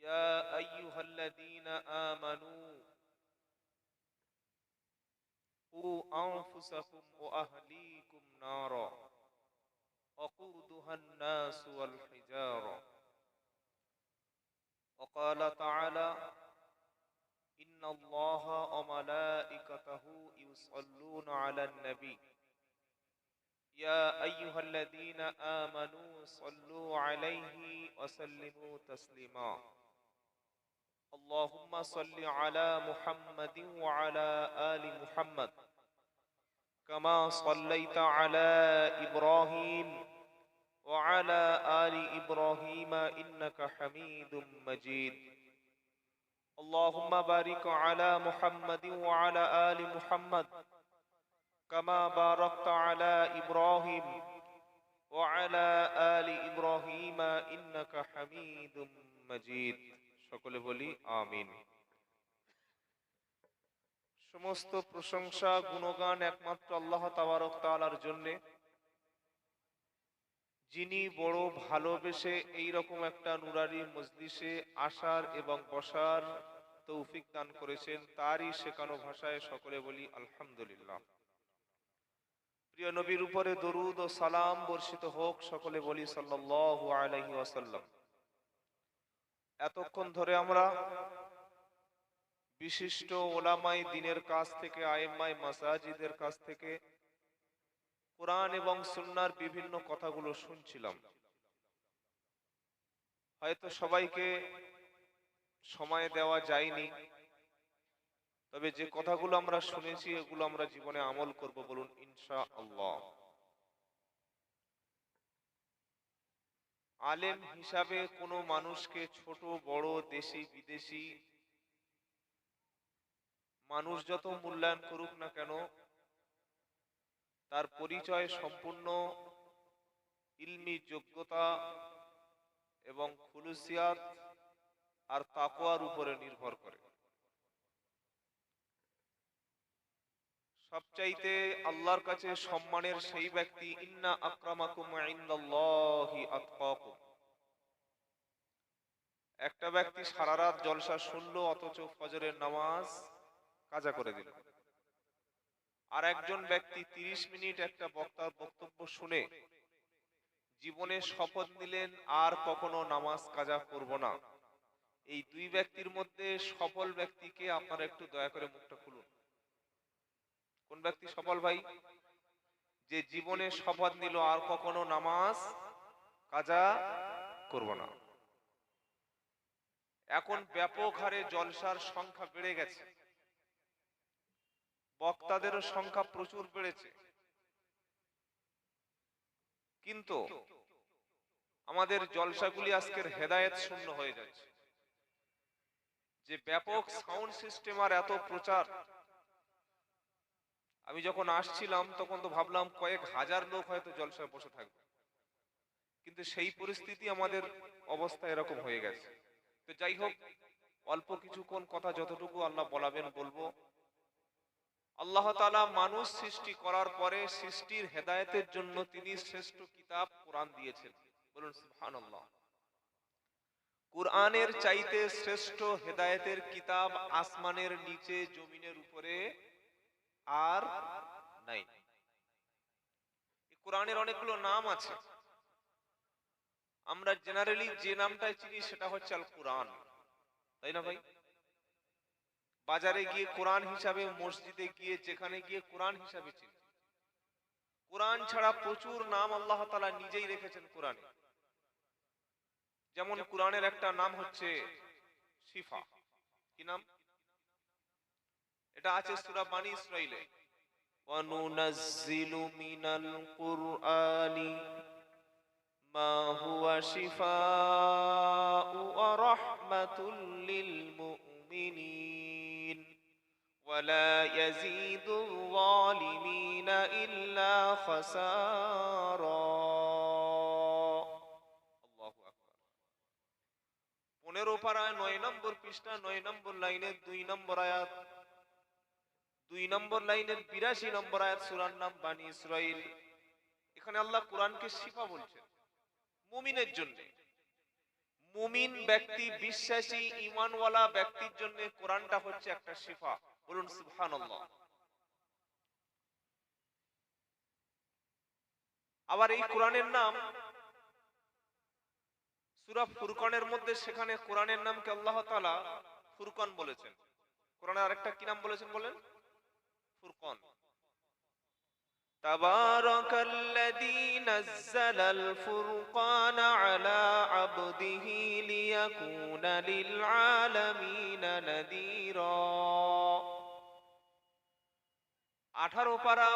يا أيها الذين آمنوا قوا أنفسكم وأهليكم نارا وقودها الناس والحجارة وقال تعالى إن الله وملائكته يصلون على النبي يا أيها الذين آمنوا صلوا عليه وسلموا تسليما اللهم صل على محمد وعلى آل محمد كما صليت على إبراهيم وعلى آل إبراهيم إنك حميد مجيد اللهم بارك على محمد وعلى آل محمد كما باركت على إبراهيم وعلى آل إبراهيم إنك حميد مجيد সকলে বলি আমিন। সমস্ত প্রশংসা গুণগান একমাত্র আল্লাহ তাবারক তাআলার জন্য, যিনি বড় ভালোবেসে এই রকম একটা নুরানি মজলিসে আসার এবং বসার তৌফিক দান করেছেন। তারই শেখানো ভাষায় সকলে বলি আলহামদুলিল্লাহ। প্রিয় নবীর উপরে দরুদ ও সালাম বর্ষিত হোক, সকলে বলি সাল্লাল্লাহু আলাইহি ওয়াসাল্লাম। এতক্ষণ ধরে আমরা বিশিষ্ট ওলামাই দ্বীনের কাছ থেকে, আইম্মায়ে মাসাজিদের কাছ থেকে কোরআন এবং সুন্নাহর বিভিন্ন কথাগুলো শুনছিলাম। হয়তো সবাইকে সময় দেওয়া যায়নি, তবে যে কথাগুলো আমরা শুনেছি এগুলো আমরা জীবনে আমল করব, বলুন ইনশাআল্লাহ। আলেম হিসাবে কোনো মানুষকে ছোট বড়, দেশি বিদেশি মানুষ যত মূল্যায়ন করুক না কেন, তার পরিচয় সম্পূর্ণ ইলমি যোগ্যতা এবং খুলুসিয়াত আর তাকওয়ার উপরে নির্ভর করে। সবচাইতে আল্লাহর কাছে সম্মানের সেই ব্যক্তি, ইন্না আকরামাকুম ইনদাল্লাহি আতকাকুম। একটা ব্যক্তি সারা রাত জলসা শুনলো অথচ ফজরের নামাজ কাজা করে দিল। আর একজন ব্যক্তি 30 মিনিট একটা বক্তার বক্তব্য শুনে জীবনে শপথ নিলেন আর কখনো নামাজ কাজা করব না। এই দুই ব্যক্তির মধ্যে সফল ব্যক্তিকে আপনারা একটু দয়া করে মুখটা খুলুন। কোন ব্যক্তি সফল ভাই? যে জীবনে শপথ নিল আর কখনো নামাজ কাজা করব না। এখন ব্যাপক হারে জলসার সংখ্যা বেড়ে গেছে, বক্তাদেরও সংখ্যা প্রচুর বেড়েছে, কিন্তু আমাদের জলসাগুলি আজকের হেদায়েত শূন্য হয়ে যাচ্ছে। যে ব্যাপক সাউন্ড সিস্টেম আর এত প্রচার, আমি যখন আসছিলাম তখন তো ভাবলাম কয়েক হাজার লোক হয়তো জলসায় বসে থাকবে, কিন্তু সেই পরিস্থিতি আমাদের অবস্থা এরকম হয়ে গেছে। তো যাই হোক, অল্প কিছুক্ষণ কথা যতটুকু আল্লাহ বলাবেন বলবো। আল্লাহ তাআলা মানুষ সৃষ্টি করার পরে সৃষ্টির হেদায়েতের জন্য তিনি শ্রেষ্ঠ কিতাব কোরআন দিয়েছেন, বলুন সুবহানাল্লাহ। কোরআনের চাইতে শ্রেষ্ঠ হেদায়েতের কিতাব আসমানের নিচে জমিনের উপরে আর নাই। এই কোরআনের অনেকগুলো নাম আছে, আমরা জেনারেলি যে নামটাই চিনি সেটা হচ্ছে আল কোরআন, তাই না ভাই? বাজারে গিয়ে কোরআন হিসাবে, মসজিদে গিয়ে, যেখানে গিয়ে কোরআন হিসাবে চিনি। কোরআন ছাড়া প্রচুর নাম আল্লাহ তাআলা নিজেই রেখেছেন কোরআনে। যেমন কোরআনের একটা নাম হচ্ছে শিফা। কি নাম? এটা আছে সূরা বানী ইসরাঈলে, ওয়া নুনাজ্জিলু মিনাল কুরআনি মা হুয়া শিফাউ ওয়া রাহমাতুল লিল মুমিনিন ওয়া লা ইয়াজিদুল যালিমিনা ইল্লা খাসারা। আল্লাহু আকবার। 15 পারায় 9 নম্বর পৃষ্ঠা, 9 নম্বর লাইনের 2 নম্বর আয়াত, 2 নম্বর লাইনের 82 নম্বর আয়াত, সূরার নাম বানী ইসরাঈল। এখানে আল্লাহ কোরআনকে শিফা বলছেন মুমিনের জন্য। মুমিন ব্যক্তি, বিশ্বাসী ঈমানওয়ালা ব্যক্তির জন্য কোরআনটা হচ্ছে একটা শিফা। বলুন সুবহানাল্লাহ। আবার এই কোরআনের নাম সূরা ফুরকানের মধ্যে, সেখানে কোরআনের নামকে আল্লাহ তাআলা ফুরকান বলেছেন। কোরআনের আরেকটা কি নাম বলেছেন বলেন? ফুরকান। তাবারাকাল্লাযী নাযালাল ফুরকানা আলা আবদিহি লিয়াকুনা লিল আলামিনা নাযীরা। 18 পারা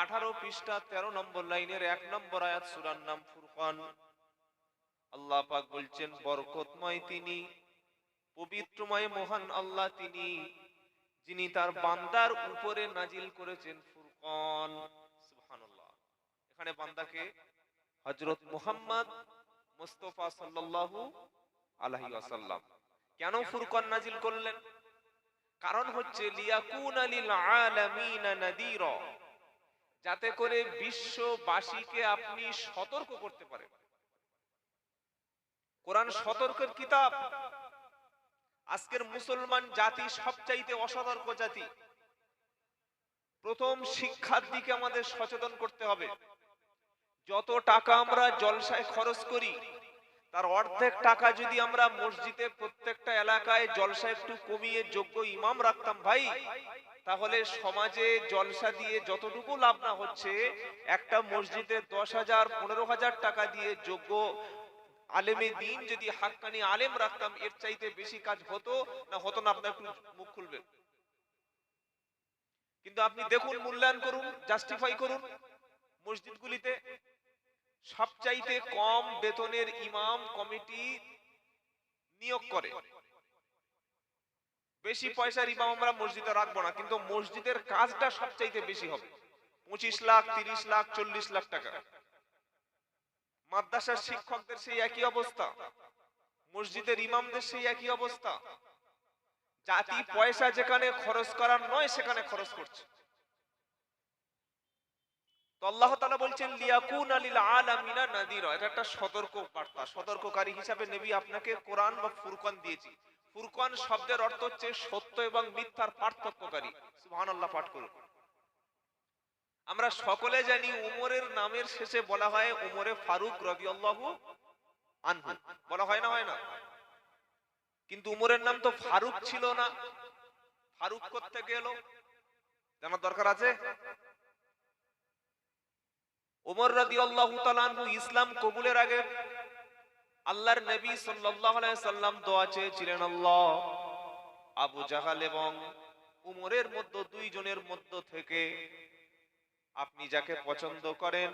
18 পৃষ্ঠা 13 নম্বর লাইনের 1 নম্বর আয়াত, সূরার নাম ফুরকান। আল্লাহ পাক বলছেন, বরকতময় তিনি, পবিত্রময় মহান আল্লাহ তিনি, যিনি তার বান্দার উপরে নাজিল করেছেন ফুরকান। সুবহানাল্লাহ। এখানে বান্দাকে হযরত মুহাম্মদ মুস্তাফা সাল্লাল্লাহু আলাইহি ওয়াসাল্লাম। কেন ফুরকান নাজিল করলেন? কারণ হচ্ছে লিয়াকুনা লিল আলামিনা নাযীরা, যাতে করে বিশ্ববাসীকে আপনি সতর্ক করতে পারেন। কোরআন সতর্কের কিতাব। আজকের মুসলমান জাতি সবচাইতে অসতর্ক জাতি। প্রথম শিক্ষার দিকে আমাদের সচেতন করতে হবে। যত টাকা আমরা জলসায় খরচ করি, তার অর্ধেক টাকা যদি আমরা মসজিদে প্রত্যেকটা এলাকায় জলসা একটু কমিয়ে যোগ্য ইমাম রাখতাম ভাই, তাহলে সমাজে জলসা দিয়ে যতটুকু লাভ না হচ্ছে, একটা মসজিদে 10,000 15,000 টাকা দিয়ে যোগ্য আলেমে দিন যদি হাক্কানি আলেম রাখতাম, এর চাইতে বেশি কাজ হতো না হতো না? আপনার একটু মুখ খুলবেন। কিন্তু আপনি দেখুন, মূল্যায়ন করুন, জাস্টিফাই করুন, মসজিদগুলিতে সবচাইতে কম বেতনের ইমাম কমিটি নিয়োগ করে। বেশি পয়সার ইমাম আমরা মসজিদে রাখবো না, কিন্তু মসজিদের কাজটা সবচাইতে বেশি হবে। 25 লাখ, 30 লাখ, 40 লাখ টাকা। মাদ্রাসার শিক্ষকদের সেই একই অবস্থা, মসজিদের ইমামদের সেই একই অবস্থা। জাতি পয়সা যেখানে খরচ করার নয়, সেখানে খরচ করছে। তো আল্লাহ তাআলা বলছেন লিয়াকুনা লিল আলামিনা নাযীরা। এটা একটা সতর্ক বার্তা। সতর্ককারী হিসাবে নবী আপনাকে কোরআন বা ফুরকান দিয়েছি। ফুরকান শব্দের অর্থ হচ্ছে সত্য এবং মিথ্যার পার্থক্যকারী। সুবহানাল্লাহ পাঠ করুন। আমরা সকলে জানি উমরের নামের শেষে বলা হয় উমরে ফারুক রাদিয়াল্লাহু আনহু, বলা হয় না? হয় না? কিন্তু উমরের নাম তো ফারুক ছিল না। ফারুক করতে গেল, জানার দরকার আছে। ওমর রাদিয়াল্লাহু তাআলা আনহু ইসলাম কবুলের আগে আল্লাহর নবী সাল্লাল্লাহু আলাইহি সাল্লাম দোয়া চেয়েছিলেন, আল্লাহ আবু জাহাল এবং উমরের মধ্যে, দুই জনের মধ্য থেকে আপনি যাকে পছন্দ করেন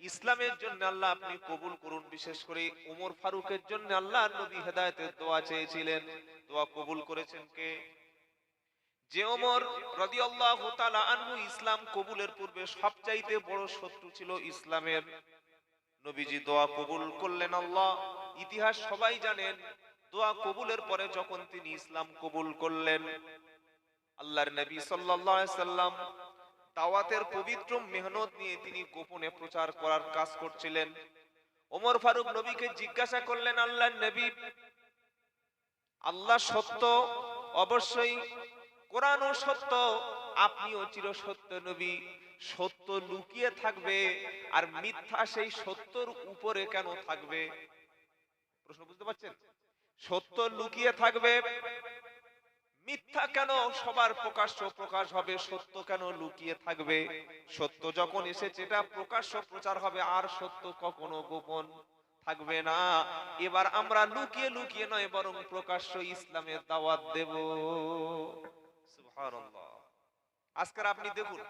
ইসলামের জন্য আল্লাহ আপনি কবুল করুন। বিশেষ করে উমর ফারুকের জন্য আল্লাহর নবী হেদায়েতের দোয়া চেয়েছিলেন। দোয়া কবুল করেছেন কে? যে ওমর রাদিয়াল্লাহু তাআলা আনহু ইসলাম কবুলের পূর্বে সবচাইতে বড় শত্রু ছিল ইসলামের। নবীজি দোয়া কবুল করলেন। আল্লাহ, ইতিহাস সবাই জানেন, দোয়া কবুলের পরে যখন তিনি ইসলাম কবুল করলেন, আল্লাহর নবী সাল্লাল্লাহু আলাইহি সাল্লাম দাওয়াতের পবিত্র মেহনত নিয়ে তিনি গোপনে প্রচার করার কাজ করছিলেন। ওমর ফারুক নবীকে জিজ্ঞাসা করলেন, আল্লাহর নবী, আল্লাহ সত্য, অবশ্যই কোরআনও সত্য, আপনিও চির সত্য নবী, সত্য লুকিয়ে থাকবে আর মিথ্যা সেই সত্যর উপরে কেন থাকবে? প্রশ্ন বুঝতে পারছেন? সত্য লুকিয়ে থাকবে, মিথ্যা কেন সবার প্রকাশ্য প্রকাশ হবে? সত্য কেন লুকিয়ে থাকবে? সত্য যখন এসেছে এটা প্রকাশ্য প্রচার হবে, আর সত্য কখনো গোপন থাকবে না। এবার আমরা লুকিয়ে লুকিয়ে নয়, বরং প্রকাশ্য ইসলামের দাওয়াত দেব। সুবহানাল্লাহ। আজকে আপনি দেখুন,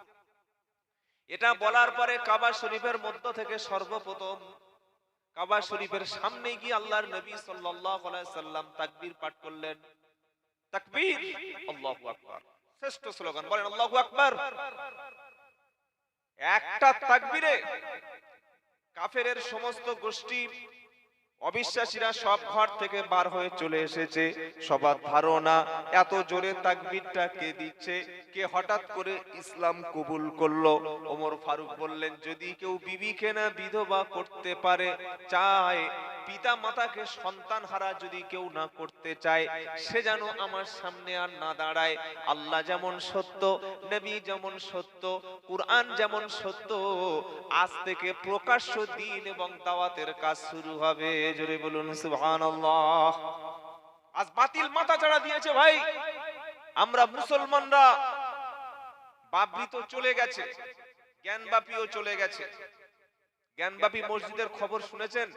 এটা বলার পরে কাবা শরীফের মধ্য থেকে সর্বপ্রথম কাবা শরীফের সামনে গিয়ে আল্লাহর নবী সাল্লাল্লাহু আলাইহি সাল্লাম তাকবীর পাঠ করলেন। তাকবীর, আল্লাহু আকবার। শ্রেষ্ঠ স্লোগান, বলেন আল্লাহু আকবার। একটা তাকবীরে কাফেরের সমস্ত গোষ্ঠী, অবিশ্বাসীরা সব ঘর থেকে বার হয়ে চলে এসেছে। সবার ধারণা এত জোরে তাকবীরটা কে দিচ্ছে? কে হঠাৎ করে ইসলাম কবুল করলো? ওমর ফারুক বললেন, যদি কেউ বিবিকে না বিধবা করতে পারে চায়, পিতা মাতাকে সন্তান হারা যদি কেউ না করতে চায়, সে যেন আমার সামনে আর না দাঁড়ায়। আল্লাহ যেমন সত্য, নবী যেমন সত্য, কুরআন যেমন সত্য, আজ থেকে প্রকাশ্য দিন এবং দাওয়াতের কাজ শুরু হবে। জোরে বলুন সুবহানাল্লাহ। আজ বাতিল মাথা চাড়া দিয়েছে ভাই। আমরা মুসলমানরা, বাবরি তো চলে গেছে, জ্ঞানবাপীও চলে গেছে। জ্ঞানবাপী মসজিদের খবর শুনেছেন?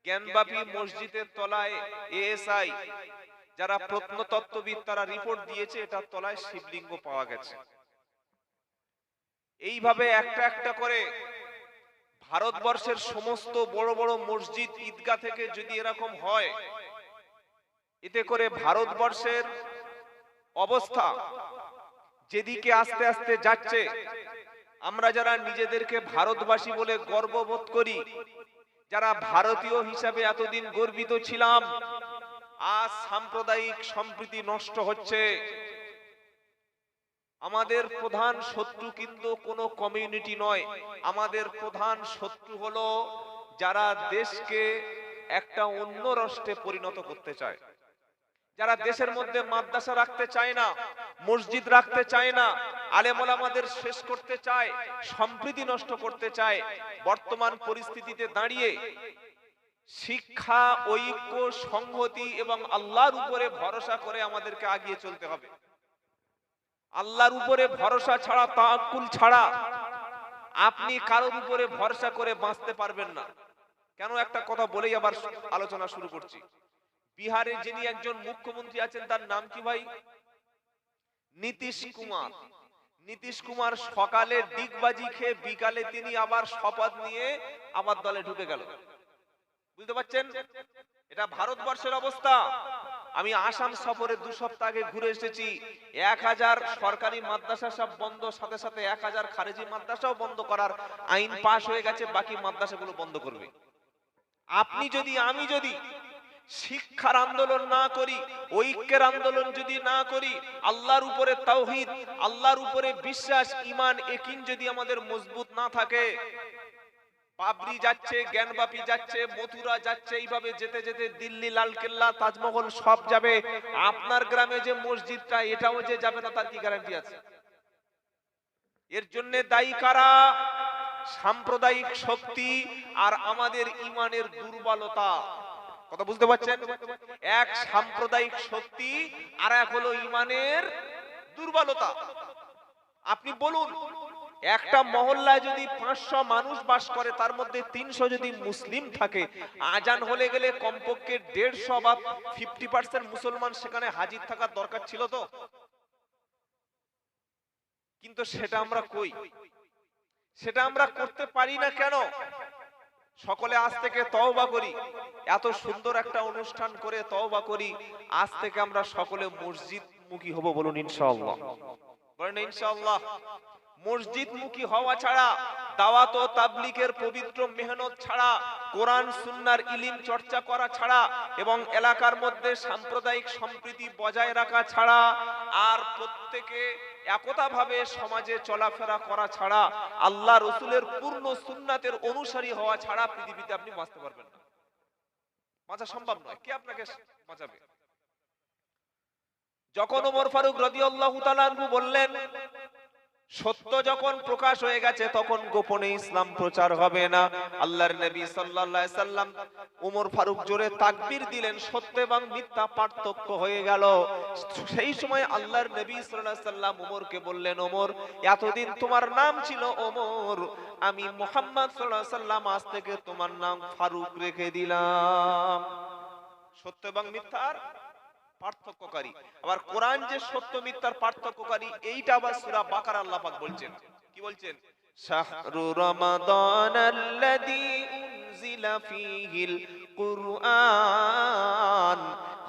জ্ঞানবাপী মসজিদের তলায় এএসআই যারা প্রত্নতত্ত্ববিদ তারা রিপোর্ট দিয়েছে এটার তলায় শিবলিঙ্গ পাওয়া গেছে। এইভাবে একটা একটা করে ভারতবর্ষের সমস্ত বড় বড় মসজিদ ঈদগাহ থেকে যদি এরকম হয়, এতে করে ভারতবর্ষের অবস্থা যেদিকে আস্তে আস্তে যাচ্ছে, আমরা যারা নিজেদেরকে ভারতবাসী বলে গর্ববোধ করি, যারা ভারতীয় হিসাবে এতদিন গর্বিত ছিলাম, আজ সাম্প্রদায়িক সম্প্রীতি নষ্ট হচ্ছে। আমাদের প্রধান শত্রু কিন্তু কোনো কমিউনিটি নয়, আমাদের প্রধান শত্রু হলো যারা দেশকে একটা অন্য রাষ্ট্রে পরিণত করতে চায়, যারা দেশের মধ্যে মাদ্রাসা রাখতে চায় না, মসজিদ রাখতে চায় না, আলেম ওলামাদের শেষ করতে চায়, সম্প্রীতি নষ্ট করতে চায়। বর্তমান পরিস্থিতিতে দাঁড়িয়ে শিক্ষা, ঐক্য, সংহতি এবং আল্লাহর উপরে ভরসা করে আমাদেরকে এগিয়ে চলতে হবে। আল্লাহর উপরে ভরসা ছাড়া, তাওয়াক্কুল ছাড়া আপনি কারোর উপরে ভরসা করে বাঁচতে পারবেন না। কেন, একটা কথা বলেই আবার আলোচনা শুরু করছি। বিহারে যিনি একজন মুখ্যমন্ত্রী আছেন তার নাম কি ভাই? নীতিশ কুমার। নীতিশ কুমার সকালে ডিগবাজি খেয়ে বিকালে তিনি আবার শপথ নিয়ে আবার দলে ঢুকে গেল। বুঝতে পারছেন? এটা ভারতবর্ষের অবস্থা। আমি আসাম সফরে 2 সপ্তাহ আগে ঘুরে এসেছি। 1000 সরকারি মাদ্রাসা সব বন্ধ, সাথে সাথে 1000 খারেজি মাদ্রাসাও বন্ধ করার আইন পাশ হয়ে গেছে, বাকি মাদ্রাসাগুলো বন্ধ করবে। আপনি যদি, আমি যদি শিক্ষার আন্দোলন না করি, ঐক্যের আন্দোলন যদি না করি, আল্লাহর উপরে তাওহীদ, আল্লাহর উপরে বিশ্বাস, ঈমান, ইয়াকিন যদি আমাদের মজবুত না থাকে, বাবরি যাচ্ছে, জ্ঞানবাপী যাচ্ছে, মথুরা যাচ্ছে, এইভাবে যেতে যেতে দিল্লি, লালকেল্লা, তাজমহল সব যাবে। আপনার গ্রামে যে মসজিদটা, এটাও যে যাবে না তার কি গ্যারান্টি আছে? এর জন্য দায়ী কারা? সাম্প্রদায়িক শক্তি আর আমাদের ঈমানের দুর্বলতা। কথা বুঝতে পারছেন? এক সাম্প্রদায়িক শক্তি আর এক হলো ঈমানের দুর্বলতা। আপনি বলুন, একটা মহল্লায় যদি 500 মানুষ বাস করে, তার মধ্যে 300 যদি মুসলিম থাকে, আজান হলে গেলে কমপক্ষে 150 বা 50% মুসলমান সেখানে হাজির থাকার দরকার ছিল তো। কিন্তু সেটা আমরা কই? সেটা আমরা করতে পারি না কেন? সকলে আজ থেকে তওবা করি, এত সুন্দর একটা অনুষ্ঠান করে তওবা করি, আজ থেকে আমরা সকলে মসজিদ মুখী হব। বলুন ইনশাআল্লাহ। বলেন ইনশাআল্লাহ। মসজিদ মুখী হওয়া ছাড়া, দাওয়াত ও তাবলীগের পবিত্র মেহনত ছাড়া, কোরআন সুন্নাহর ইলম চর্চা করা ছাড়া এবং এলাকার মধ্যে সাম্প্রদায়িক সম্প্রীতি বজায় রাখা ছাড়া, আর প্রত্যেকে একতা ভাবে সমাজে চলাফেরা করা ছাড়া, আল্লাহ রাসূলের পূর্ণ সুন্নাতের অনুসারী হওয়া ছাড়া পৃথিবীতে আপনি বাঁচতে পারবেন না। বাঁচা সম্ভব নয়। কে আপনাকে বাঁচাবে? যখন ওমর ফারুক রাদিয়াল্লাহু তাআলা আনহু বললেন, সত্য যখন প্রকাশ হয়ে গেছে তখন গোপনে ইসলাম প্রচার হবে না, আল্লাহর নবী সাল্লাল্লাহু আলাইহি সাল্লাম ওমর ফারুক জোরে তাকবীর দিলেন, সত্য এবং মিথ্যা পার্থক্য হয়ে গেল। সেই সময় আল্লাহর নবী সাল্লাল্লাহু আলাইহি সাল্লাম ওমরকে বললেন, ওমর, এতদিন তোমার নাম ছিল ওমর, আমি মুহাম্মদ সাল্লাল্লাহু আলাইহি সাল্লাম আজ থেকে তোমার নাম ফারুক রেখে দিলাম। সত্য এবং মিথ্যার পার্থক্যকারী। আবার কোরআন যে সত্য মিথ্যার পার্থক্যকারী, এইটা আবার সূরা বাকারা আল্লাহ পাক বলছেন। কি বলছেন? শাহরু রমাদানাল্লাযী উনজিলা ফীহিল কুরআন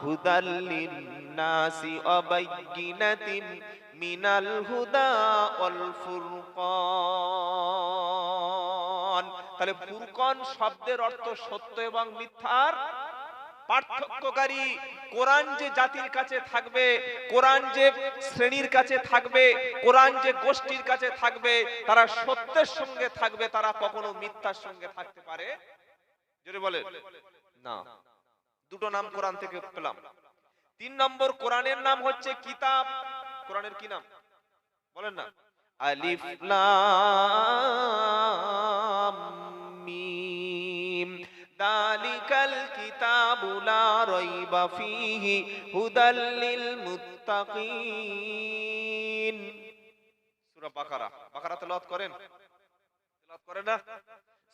হুদাল লিন-নাসি ওয়া বাইয়িনাতিন মিনাল হুদা ওয়াল ফুরকান। তাহলে ফুরকান শব্দের অর্থ সত্য এবং মিথ্যার পার্থক্যকারী। কোরআন যে জাতির কাছে থাকবে, কোরআন যে শ্রেণীর কাছে থাকবে, কোরআন যে গোষ্ঠীর কাছে থাকবে, তারা সত্যের সঙ্গে থাকবে, তারা কখনো মিথ্যার সঙ্গে থাকতে পারে জোরে বলেন না। দুটো নাম কোরআন থেকে পেলাম। 3 নম্বর কোরআনের নাম হচ্ছে কিতাব। কোরআনের কি নাম বলেন না? আলিফ লাম মিম যালিকাল কিতাবু লা রাইবা ফীহি হুদাল লিল মুত্তাকিন। সূরা বাকারা। বাকারা তেলাওয়াত করেন? তেলাওয়াত করেন না?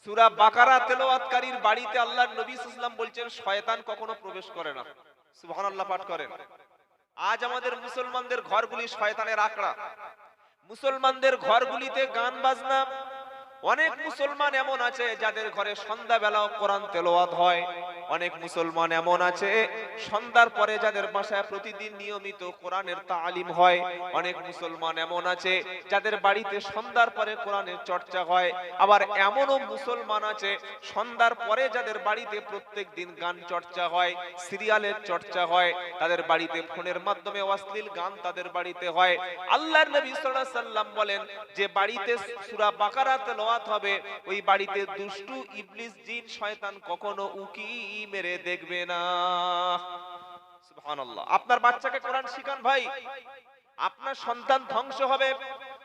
সূরা বাকারা তেলাওয়াতকারীর বাড়িতে আল্লাহর নবী সাল্লাল্লাহু আলাইহি ওয়াসাল্লাম বলছেন শয়তান কখনো প্রবেশ করে না। সুবহানাল্লাহ পাঠ করেন। আজ আমাদের মুসলমানদের ঘরগুলি শয়তানের আখড়া। মুসলমানদের ঘরগুলিতে গান বাজনা। অনেক মুসলমান এমন আছে যাদের ঘরে সন্ধ্যাবেলাও কোরআন তেলাওয়াত হয়। অনেক মুসলমান এমন আছে সন্ধ্যার পরে যাদের বাসায় প্রতিদিন নিয়মিত কোরআনের তালিম হয়। অনেক মুসলমান এমন আছে যাদের বাড়িতে সন্ধ্যার পরে কোরআনের চর্চা হয়। আবার এমনও মুসলমান আছে সন্ধ্যার পরে যাদের বাড়িতে প্রত্যেক দিন গান চর্চা হয়, সিরিয়ালের চর্চা হয়, তাদের বাড়িতে ফোনের মাধ্যমে অশ্লীল গান তাদের বাড়িতে হয়। আল্লাহর নবী সাল্লাল্লাহু আলাইহি সাল্লাম বলেন যে বাড়িতে সূরা বাকারা তেলাওয়াত হবে ওই বাড়িতে দুষ্টু ইবলিস জিন শয়তান কখনো উকি মেরে দেখবে না। সুবহানাল্লাহ। আপনার বাচ্চাকে কোরআন শিখান ভাই, আপনার সন্তান ধ্বংস হবে।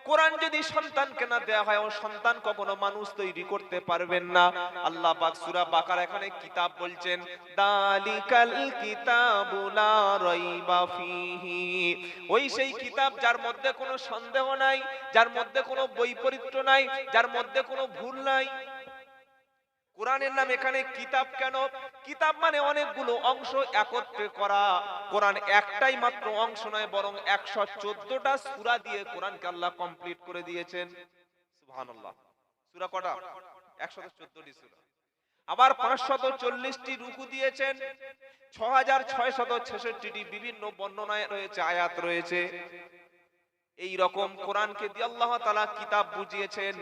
কোরআন যদি সন্তানকে না দেয়া হয় ও সন্তান কখনো মানুষ তৈরি করতে পারবেন না। আল্লাহ পাক সূরা বাকারা এখানে কিতাব বলছেন, দালিকাল কিতাবু লা রাইবা ফীহি। ওই সেই কিতাব যার মধ্যে কোনো সন্দেহ নাই, যার মধ্যে কোনো বৈপরীত্য নাই, যার মধ্যে কোনো ভুল নাই। কোরআনের নাম এখানে কিতাব কেন? কিতাব মানে অনেকগুলো অংশ একত্রে করা। কোরআন একটাই মাত্র অংশ নয়, বরং 114টা সূরা দিয়ে কোরআনকে আল্লাহ কমপ্লিট করে দিয়েছেন। সুবহানাল্লাহ। সূরা কটা? 114টি সূরা। আবার 540টি রুকু দিয়েছেন, 6666টি বিভিন্ন বর্ণনায় রয়েছে, আয়াত রয়েছে। এই রকম কোরআনকে দিয়ে আল্লাহ তাআলা কিতাব বুঝিয়েছেন।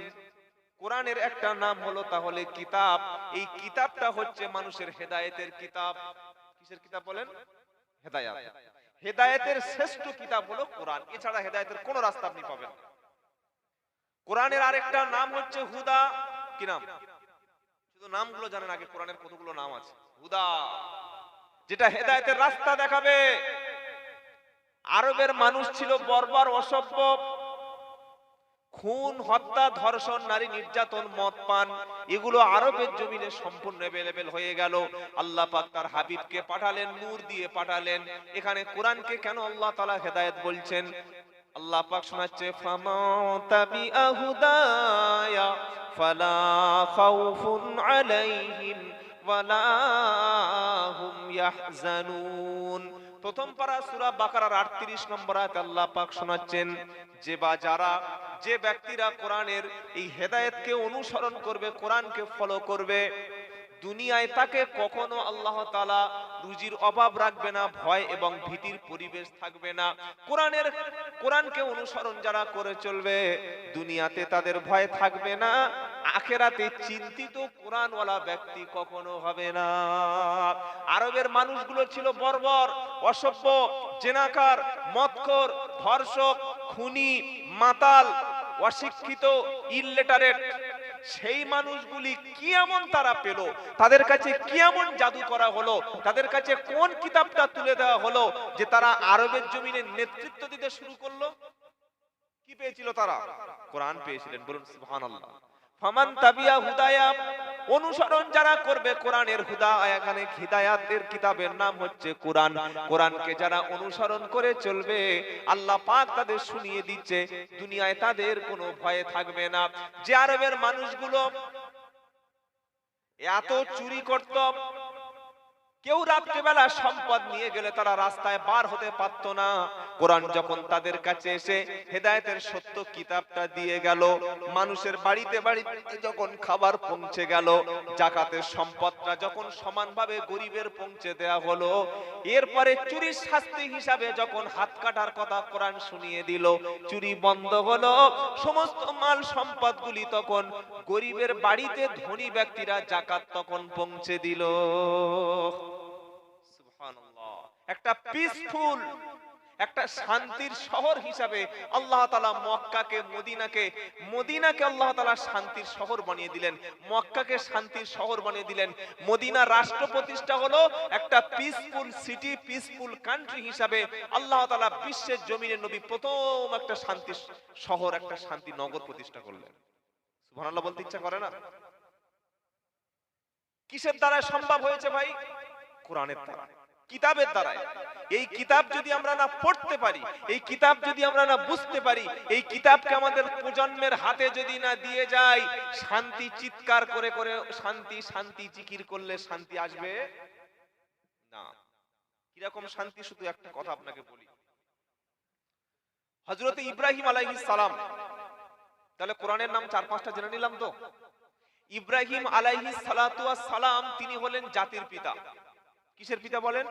কোরআনের একটা নাম হলো তাহলে কিতাব। এই কিতাবটা হচ্ছে মানুষের হেদায়েতের কিতাব। কিসের কিতাব বলেন? হেদায়েত। হেদায়েতের শ্রেষ্ঠ কিতাব হলো কোরআন। এছাড়া হেদায়েতের কোনো রাস্তা আপনি পাবেন না। কোরআনের আরেকটা নাম হচ্ছে হুদা। কি নাম? শুধু নামগুলো জানেন, আগে কোরআনের কতগুলো নাম আছে। হুদা, যেটা হেদায়েতের রাস্তা দেখাবে। আরবের মানুষ ছিল বর্বর, অসভ্য। খুন, হত্যা, ধর্ষণ, নারী নির্যাতন, মদ পান, এগুলো আরবের জমিনে সম্পূর্ণ अवेलेबल হয়ে গেল। আল্লাহ পাক তার হাবিবকে পাঠালেন, নূর দিয়ে পাঠালেন। এখানে কোরআনকে কেন আল্লাহ তাআলা হেদায়েত বলছেন? আল্লাহ পাক শোনাচ্ছে, ফামা তাবিআ হুদায়া ফালা খাউফুন আলাইহিম ওয়ালা হুম ইয়াহজানুন। প্রথম পারা সূরা বাকারার 38 নম্বর আয়াত আল্লাহ পাক শোনাচ্ছেন যে ব্যক্তিরা কোরআনের এই হেদায়েতকে অনুসরণ করবে, কোরআনকে ফলো করবে, দুনিয়ায় তাকে কখনো আল্লাহ তাআলা রুজির অভাব রাখবে না, ভয় এবং ভীতির পরিবেশ থাকবে না। কোরআনকে অনুসরণ যারা করে চলবে, দুনিয়াতে তাদের ভয় থাকবে না, আখিরাতে চিন্তিত কোরআনওয়ালা ব্যক্তি কখনো হবে না। আরবের মানুষগুলো ছিল বর্বর, অসভ্য, জেনাকার, মদখোর, ধর্ষক, খুনি, মাতাল, অশিক্ষিত, ইললিটারেট। সেই মানুষগুলি কি এমন তারা পেল? তাদের কাছে কি এমন জাদু করা হলো? তাদের কাছে কোন কিতাবটা তুলে দেওয়া হলো যে তারা আরবের জমিনে নেতৃত্ব দিতে শুরু করলো? কি পেয়েছিল তারা? কোরআন পেয়েছিলেন। বলুন সুবহানাল্লাহ। ফামান তাবিয়া হুদায়া, অনুসরণ যারা করবে কোরআনের হুদা, এখানে হিদায়াতের কিতাবের নাম হচ্ছে কোরআন। কোরআনকে যারা অনুসরণ করে চলবে, আল্লাহ পাক তাদের শুনিয়ে দিচ্ছে দুনিয়ায় তাদের কোনো ভয় থাকবে না। যে আরবের মানুষগুলো এত চুরি করত, কেউ রাত্রিবেলা সম্পদ নিয়ে গেলে তারা রাস্তায় বার হতে পারত না। কোরআন যখন তাদের কাছে এসে হেদায়েতের সত্য কিতাবটা দিয়ে গেল, মানুষের বাড়িতে বাড়িতে যখন খাবার পৌঁছে গেল, যাকাতের সম্পদটা যখন সমানভাবে গরিবের পৌঁছে দেয়া হলো, এরপরে চুরির শাস্তি হিসাবে যখন হাত কাটার কথা কোরআন শুনিয়ে দিল, চুরি বন্ধ হলো, সমস্ত মাল সম্পদগুলি তখন গরিবের বাড়িতে ধনী ব্যক্তিরা যাকাত তখন পৌঁছে দিল। সুবহানাল্লাহ। একটা পিসফুল, একটা শান্তির শহর হিসাবে আল্লাহ তাআলা মক্কাকে মদিনাকে আল্লাহ তাআলা শান্তির শহর বানিয়ে দিলেন, মক্কাকে শান্তির শহর বানিয়ে দিলেন। মদিনা রাষ্ট্র প্রতিষ্ঠা হলো একটা পিসফুল সিটি, পিসফুল কান্ট্রি হিসাবে আল্লাহ তাআলা বিশ্বের জমিনে নবী প্রথম একটা শান্তি শহর, একটা শান্তি নগর প্রতিষ্ঠা করলেন। সুবহানাল্লাহ বলতে ইচ্ছা করে না? কিসের দ্বারা সম্ভব হয়েছে ভাই? কোরআনের দ্বারা, কিতাবের দ্বারা। এই কিতাব যদি আমরা না পড়তে পারি, এই কিতাব যদি আমরা না বুঝতে পারি, এই কিতাবকে আমাদের প্রজন্মের হাতে যদি না দিয়ে যাই, শান্তি চিৎকার করে করে শান্তি শান্তি জিকির করলে শান্তি আসবে না। কিরকম শান্তি? শুধু একটা কথা আপনাকে বলি। হযরত ইব্রাহিম আলাইহিস সালাম, তাহলে কোরআনের নাম 4-5টা জেনে নিলাম তো। ইব্রাহিম আলাইহিস সালাতু ওয়াস সালাম তিনি হলেন জাতির পিতা। কিসের পিতা বলেন?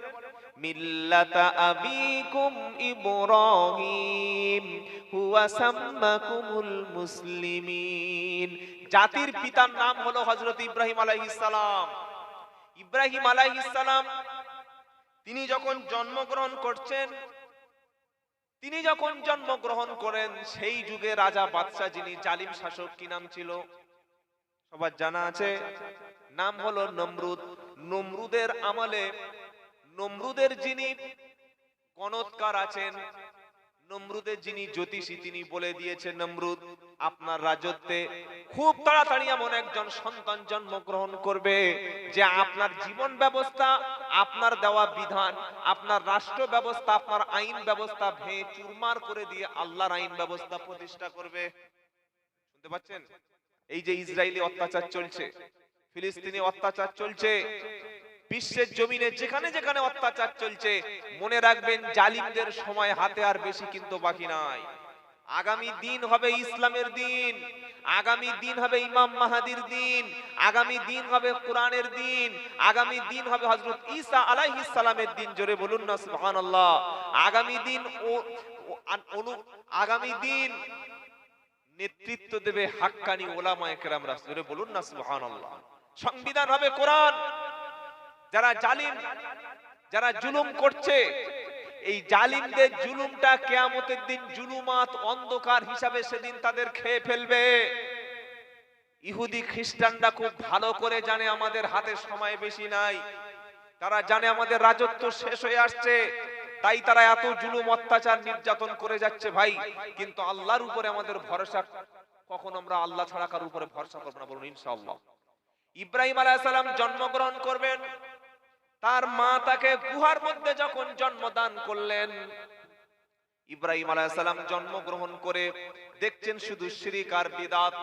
মিল্লাতা আবিকুম ইব্রাহিম হুয়া সাম্মাকুমুল মুসলিমিন। জাতির পিতার নাম হলো হযরত ইব্রাহিম আলাইহিস সালাম। ইব্রাহিম আলাইহিস সালাম তিনি যখন জন্মগ্রহণ করেন, সেই যুগে রাজা বাদশা যিনি জালিম শাসক, কি নাম ছিল? সবার জানা আছে, নাম হলো নমরুদ। নমরুদের আমলে, নমরুদের যিনি গণৎকার আছেন, নমরুদের যিনি জ্যোতিষী, তিনি বলে দিয়েছেন, নমরুদ আপনার রাজত্বে খুব তাড়াতাড়ি এমন একজন সন্তান জন্মগ্রহণ করবে যে আপনার জীবন ব্যবস্থা, আপনার দেওয়া বিধান, আপনার রাষ্ট্র ব্যবস্থা, আপনার আইন ব্যবস্থা ভেঙে চুরমার করে দিয়ে আল্লাহর আইন ব্যবস্থা প্রতিষ্ঠা করবে। শুনতে পাচ্ছেন? এই যে ইসরায়েলি অত্যাচার চলছে, ফিলিস্তিনি অত্যাচার চলছে, বিশ্বের জমিনে যেখানে যেখানে অত্যাচার চলছে, মনে রাখবেন জালিমদের সময় হাতে আর বেশি কিন্তু বাকি নাই। আগামী দিন হবে ইসলামের দিন, আগামী দিন হবে ইমাম মাহাদির দিন, আগামী দিন হবে কোরআনের দিন, আগামী দিন হবে হযরত ঈসা আলাইহিস সালামের দিন। জোরে বলুন না সুবহানাল্লাহ। আগামী দিন নেতৃত্ব দেবে হাক্কানি ওলামায়ে কেরামরা। জোরে বলুন না সুবহানাল্লাহ। সংবিধান হবে কোরআন। যারা জালিম, যারা জুলুম করছে, এই জালিমদের জুলুমটা কিয়ামতের দিন জুলুমাত, অন্ধকার হিসাবে সেদিন তাদের খেয়ে ফেলবে। ইহুদি খ্রিস্টানরা খুব ভালো করে জানে আমাদের হাতে সময় বেশি নাই, তারা জানে আমাদের রাজত্ব শেষ হয়ে আসছে, তাই তারা এত জুলুম, অত্যাচার, নির্যাতন করে যাচ্ছে ভাই। কিন্তু আল্লাহর উপরে আমাদের ভরসা, কখন আমরা আল্লাহ ছাড়া কারোর উপরে ভরসা করব না? বলুন ইনশাআল্লাহ। ইব্রাহিম আলাইহিস সালাম জন্মগ্রহণ করবেন, তার মা তাকে গুহার মধ্যে যখন জন্মদান করলেন, ইব্রাহিম আলাইহিস সালাম জন্মগ্রহণ করে দেখছেন শুধু শিরক আর বিদআত।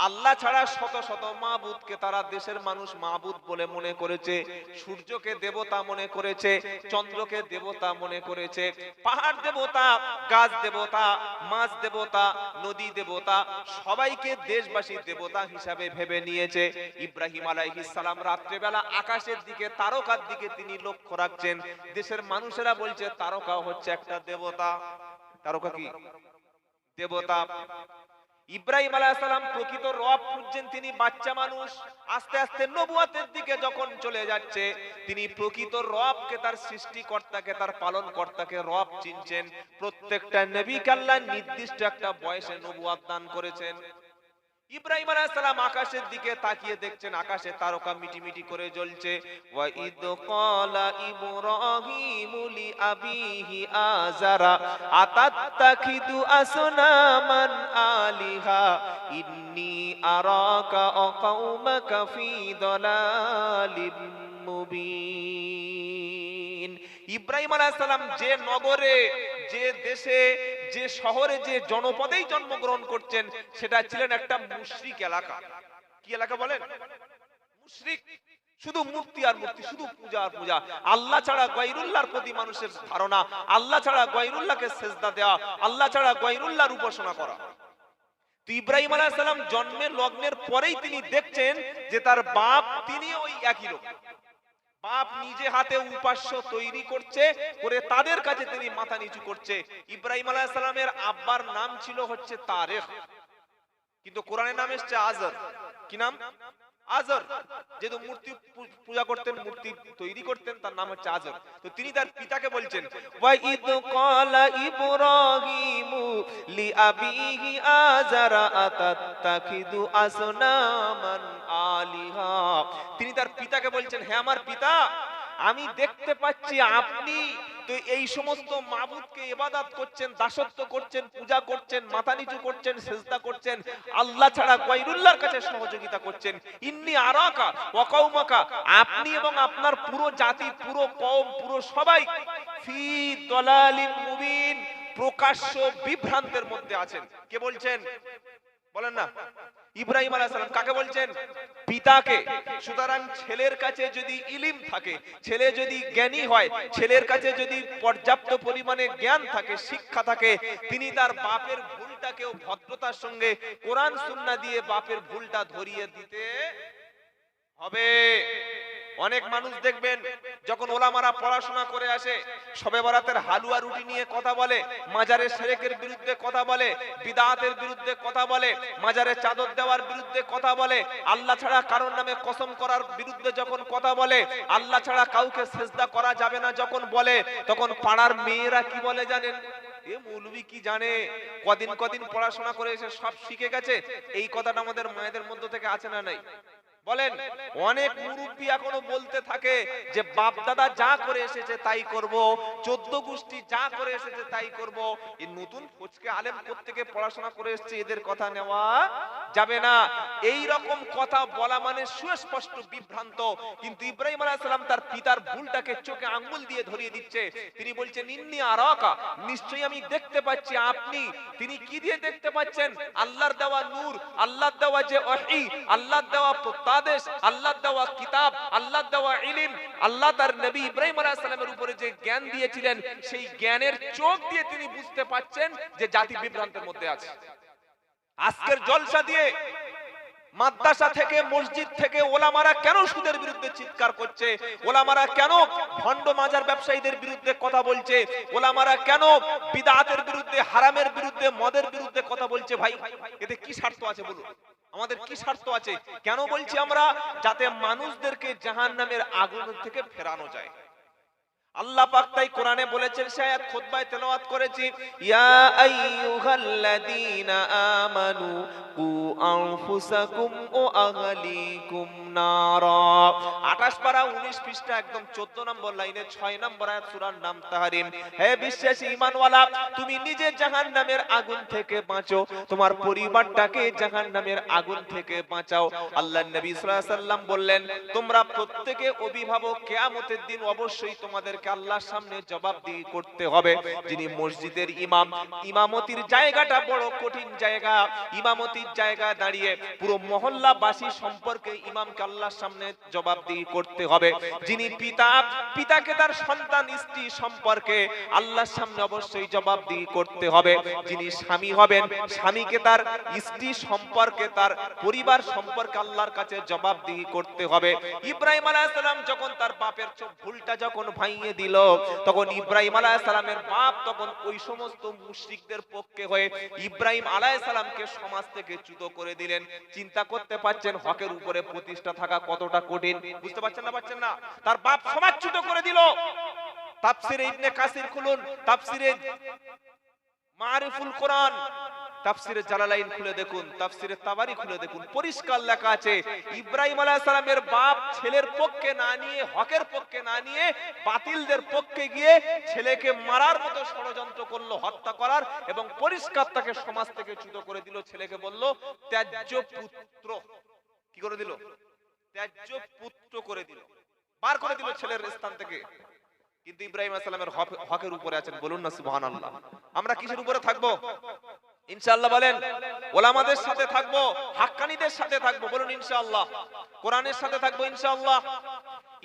আল্লাহ ছাড়া শত শত মাবুদকে তারা, দেশের মানুষ মাবুদ বলে মনে করেছে, সূর্যকে দেবতা মনে করেছে, চন্দ্রকে দেবতা মনে করেছে, পাহাড় দেবতা, গাছ দেবতা, মাছ দেবতা, নদী দেবতা, সবাইকে দেশবাসী দেবতা হিসাবে ভেবে নিয়েছে। ইব্রাহিম আলাইহিস সালাম রাত্রিবেলা আকাশের দিকে, তারকার দিকে তিনি লক্ষ্য রাখছেন। দেশের মানুষেরা বলছে তারকা হচ্ছে একটা দেবতা। তারকা কি? দেবতা। ইব্রাহিম আলাইহিস সালাম প্রকৃত রব খুঁজছেন। তিনি বাচ্চা মানুষ, আস্তে আস্তে নবুয়তের দিকে যখন চলে যাচ্ছে, তিনি প্রকৃত রবকে, তার সৃষ্টিকর্তাকে, তার পালনকর্তাকে রব চিনছেন। প্রত্যেকটা নবীকে আল্লাহ নির্দিষ্ট একটা বয়সে নবুয়ত দান করেছেন। ইব্রাহিম আলাইহিস সালাম আকাশের দিকে তাকিয়ে দেখছেন আকাশে তারকা মিটিমিটি করে জ্বলছে। ওয়া ইদ ক্বালা ইব্রাহিমু লি আবিহি আযারা আতাত্তাখিদু আসনামান আলিহা ইন্নী আরাকা ওয়া কওমাকা ফি দালালিম মুবিন। ইব্রাহিম আলাইহিস সালাম যে নগরে, যে দেশে, যে শহরে, যে জনপদেই জন্মগ্রহণ করছেন, সেটা ছিলেন একটা মুশরিক এলাকা। কি এলাকা বলেন? মুশরিক। শুধু মূর্তি আর মূর্তি, শুধু পূজা আর পূজা। আল্লাহ ছাড়া গায়রুল্লাহর প্রতি মানুষের ধারণা, আল্লাহ ছাড়া গায়রুল্লাহকে সিজদা দেওয়া, আল্লাহ ছাড়া গায়রুল্লাহর উপাসনা করা। তো ইব্রাহিম আলাইহিস সালাম জন্মের লগ্নের পরেই তিনি দেখছেন যে তার বাপ, তিনি ওই একই লোক। বাপ নিজে হাতে উপাস্য তৈরি করছে, করে তাদের কাছে তিনি মাথা নিচু করছে। ইব্রাহিম আলাইহিস সালামের আব্বার নাম ছিল হচ্ছে তারেখ, কিন্তু কোরআনের নাম এসেছে আজর। কি নাম? আজর, যেহেতু মূর্তি পূজা করতেন, মূর্তি তৈরি করতেন, তার নাম হচ্ছে আজর। তো তিনি তার পিতাকে বলছেন, ওয়া ইদ ক্বালা ইব্রাহিমু লিআবিহি আযারা আতাত্তাখিযু আসনামান আলিহা। তিনি তার পিতাকে বলছেন, হে আমার পিতা, আমি দেখতে পাচ্ছি আপনি তো এই সমস্ত মাবুদকে ইবাদত করছেন, দাসত্ব করছেন, পূজা করছেন, মাথা নিচু করছেন, সিজদা করছেন, আল্লাহ ছাড়া গায়রুল্লাহর কাছে সহযোগিতা করছেন। ইন্নী আরাকা ওয়া কওমাকা, আপনি এবং আপনার পুরো জাতি, পুরো কওম, পুরো সবাই ফি দালালিম মুবিন, প্রকাশ্য বিভ্রান্তের মধ্যে আছেন। কে বলছেন বলেন না? ইব্রাহিম আলাইহিস সালাম। কাকে বলছেন? পিতাকে। সুতরাং ছেলের কাছে যদি ইলম থাকে, ছেলে যদি জ্ঞানী হয়, ছেলের কাছে যদি পর্যাপ্ত পরিমাণে জ্ঞান থাকে, শিক্ষা থাকে, তিনি তার বাপের ভুলটাকেও ভদ্রতার সঙ্গে কোরআন সুন্নাহ দিয়ে বাপের ভুলটা ধরিয়ে দিতে হবে। অনেক মানুষ দেখবেন যখন ওলামারা পড়াশোনা করে আসে, শবে বরাতের হালুয়া রুটি নিয়ে কথা বলে, মাজারে শিরকের বিরুদ্ধে কথা বলে, বিদআতের বিরুদ্ধে কথা বলে, মাজারে চাদর দেওয়ার বিরুদ্ধে কথা বলে, আল্লাহ ছাড়া কারোর নামে কসম করার বিরুদ্ধে যখন কথা বলে, আল্লাহ ছাড়া কাউকে সিজদা করা যাবে না যখন বলে, তখন পাড়ার মেয়েরা কি বলে জানেন? এ মৌলবি কি জানে, কদিন কদিন পড়াশোনা করে এসে সব শিখে গেছে। এই কথাটা আমাদের মায়েদের মধ্যে থেকে আছে না নাই? বলেন। অনেক মুরব্বী এখনো বলতে থাকে যে বাপ দাদা যা করে এসেছে তাই করব, 14 গোষ্ঠী যা করে এসেছে তাই করব। এই নতুন ফজকে আলেম কোত্থেকে পড়াশোনা করে এসেছে, এদের কথা নেওয়া যাবে না। এই রকম কথা বলা মানে সুস্পষ্ট বিভ্রান্ত। কিন্তু ইব্রাহিম আলাইহিস সালাম তার পিতার ভুলটাকে চোখে আঙ্গুল দিয়ে ধরিয়ে দিচ্ছে। তিনি বলছেন, ইন্নী আরাকা, নিশ্চয়ই আমি দেখতে পাচ্ছি আপনি। তিনি কি দিয়ে দেখতে পাচ্ছেন? আল্লাহর দেওয়া নূর, আল্লাহর দেওয়া যে ওহী, আল্লাহর দেওয়া আদেশ, আল্লাহর দেওয়া কিতাব, আল্লাহর দেওয়া ইলম, আল্লাহ তার নবী ইব্রাহিম আলাইহিস সালামের উপরে যে জ্ঞান দিয়েছিলেন, সেই জ্ঞানের চোখ দিয়ে তিনি বুঝতে পাচ্ছেন যে জাতি বিভ্রান্তের মধ্যে আছে। আজকের জলসা দিয়ে, মাদ্রাসা থেকে, মসজিদ থেকে ওলামারা কেন সুদের বিরুদ্ধে চিৎকার করছে? ওলামারা কেন ভণ্ড মাজার ব্যবসায়ীদের বিরুদ্ধে কথা বলছে? ওলামারা কেন বিদআতের বিরুদ্ধে, হারামের বিরুদ্ধে, মদের বিরুদ্ধে কথা বলছে? ভাই, এতে কি স্বার্থ আছে বলুন? আমাদের কি স্বার্থ আছে? কেন বলছি আমরা? যাতে মানুষদেরকে জাহান্নামের আগুন থেকে ফেরানো যায়। আল্লাহ পাক তাই কোরআনে বলেছেন, সে আয়াত খুতবায় তেলাওয়াত করেছি, ইয়া আইয়ুহাল্লাযীনা আমানু কু আনফুসাকুম ওয়া আহলিকুম নারা। 28 পারা 19 পৃষ্ঠা একদম 14 নম্বর লাইনে 6 নম্বর আয়াত সূরার নাম তাহরিম। হে বিশ্বাসী ঈমানওয়ালা, তুমি নিজে জাহান্নামের আগুন থেকে বাঁচো, তোমার পরিবারটাকে জাহান্নামের আগুন থেকে বাঁচাও। আল্লাহর নবী সাল্লাল্লাহু আলাইহি সাল্লাম বললেন, তোমরা প্রত্যেকে অভিভাবক, কিয়ামতের দিন অবশ্যই তোমাদেরকে আল্লাহর সামনে জবাবদিহি করতে হবে। যিনি মসজিদের ইমাম, ইমামতির জায়গাটা বড় কঠিন জায়গা। ইমামতির জায়গা দাঁড়িয়ে পুরো মহল্লাবাসী সম্পর্কে ইমামকে আল্লাহর সামনে জবাবদিহি করতে হবে। যিনি পিতা, পিতাকে তার সন্তান স্ত্রী সম্পর্কে আল্লাহর সামনে অবশ্যই জবাবদিহি করতে হবে। যিনি স্বামী হবেন, স্বামীকে তার স্ত্রী সম্পর্কে, তার পরিবার সম্পর্কে আল্লাহর কাছে জবাবদিহি করতে হবে। ইব্রাহিম আলাইহিস সালাম যখন তার বাপের ভুলটা যখন ভাঙিয়ে দিল, তখন ইব্রাহিম আলাইহিস সালামের বাপ তখন ওই সমস্ত মুশরিকদের পক্ষে হয়ে ইব্রাহিম আলাইহিস সালামকে সমাজ থেকে চ্যুত করে দিলেন। চিন্তা করতে পারছেন হকের উপরে প্রতিষ্ঠা থাকা কতটা কঠিন? বুঝতে পারছেন না? পারছেন না? তার বাপ সমাজচ্যুত করে দিল। তাফসিরে ইবনে কাসির খুলুন, তাফসিরে মারিফুল কোরআন, তাফসিরে জালালাইন খুলে দেখুন, তাফসিরে তাবারি খুলে দেখুন, পরিষ্কার লেখা আছে ইব্রাহিম আলাইহিস সালামের বাপ ছেলের পক্ষে না নিয়ে, হকের পক্ষে না নিয়ে, বাতিলদের পক্ষে গিয়ে ছেলেকে মারার মতো ষড়যন্ত্র করলো, হত্যা করার, এবং পরিষ্কার তাকে সমাজ থেকে চ্যুত করে দিল। ছেলেকে বলল ত্যায্য পুত্র। কি করে দিল? ত্যায্য পুত্র করে দিল, বার করে দিল ছেলের স্থান থেকে। কিন্তু ইব্রাহিম আলাইহিস সালামের হকের উপরে আছেন, বলুন না সুবহানাল্লাহ। আমরা কিসের উপরে থাকবো? ইনশাআল্লাহ বলেন। ওলামাদের সাথে থাকবো, হাক্কানীদের সাথে থাকবো, বলুন ইনশাআল্লাহ। কোরআনের সাথে থাকবো ইনশাআল্লাহ।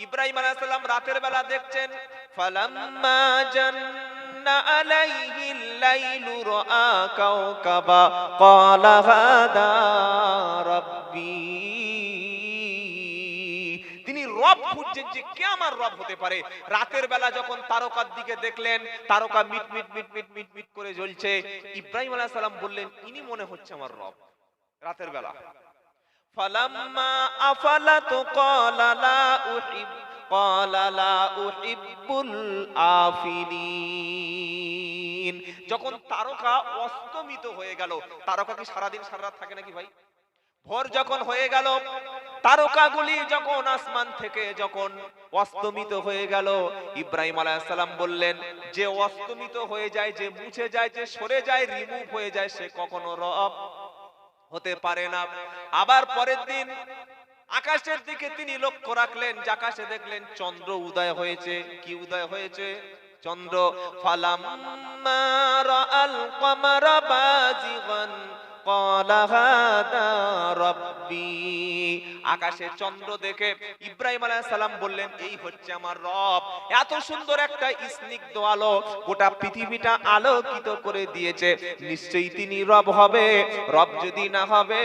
ইব্রাহিম আলাইহিস সালাম রাতের বেলা দেখছেন, ফালাম্মা জান্না আলাইহিল লাইলু রাআ কাওকাবা ক্বালা হাদা রাব্বি। রব খুঁজছেন যে কে আমার রব হতে পারে। রাতের বেলা যখন তারকার দিকে দেখলেন, তারকা মিট মিট মিট মিট মিট মিট করে জ্বলছে, ইব্রাহিম আলাইহিস সালাম বললেন, ইনি মনে হচ্ছে আমার রব। রাতের বেলা ফালাম্মা আফালাত ক্বালা লা উহিব্বুল আফিলিন। যখন তারকা অস্তমিত হয়ে গেল, তারকা কি সারাদিন সারা রাত থাকে নাকি ভাই? ভোর যখন হয়ে গেল, তারকাগুলি যখন আসমান থেকে যখন অস্তমিত হয়ে গেল, ইব্রাহিম আলাইহিস সালাম বললেন, যে অস্তমিত হয়ে যায়, যে মুছে যায়, যে সরে যায়, রিমুভ হয়ে যায়, সে কখনো রব হতে পারে না। আবার পরের দিন আকাশের দিকে তিনি লক্ষ্য রাখলেন, যে আকাশে দেখলেন চন্দ্র উদয় হয়েছে। কি উদয় হয়েছে? চন্দ্র। ফালাম্মা রাআল কমারা বাজিগান ক্বালা হাদা রাব্বি। আকাশে চন্দ্র দেখে ইব্রাহিম আলাইহিস সালাম বললেন, এই হচ্ছে আমার রব। এত সুন্দর একটা স্নিগ্ধ আলো গোটা পৃথিবীটা আলোকিত করে দিয়েছে, নিশ্চয়ই তিনি রব হবে। রব যদি না হবে,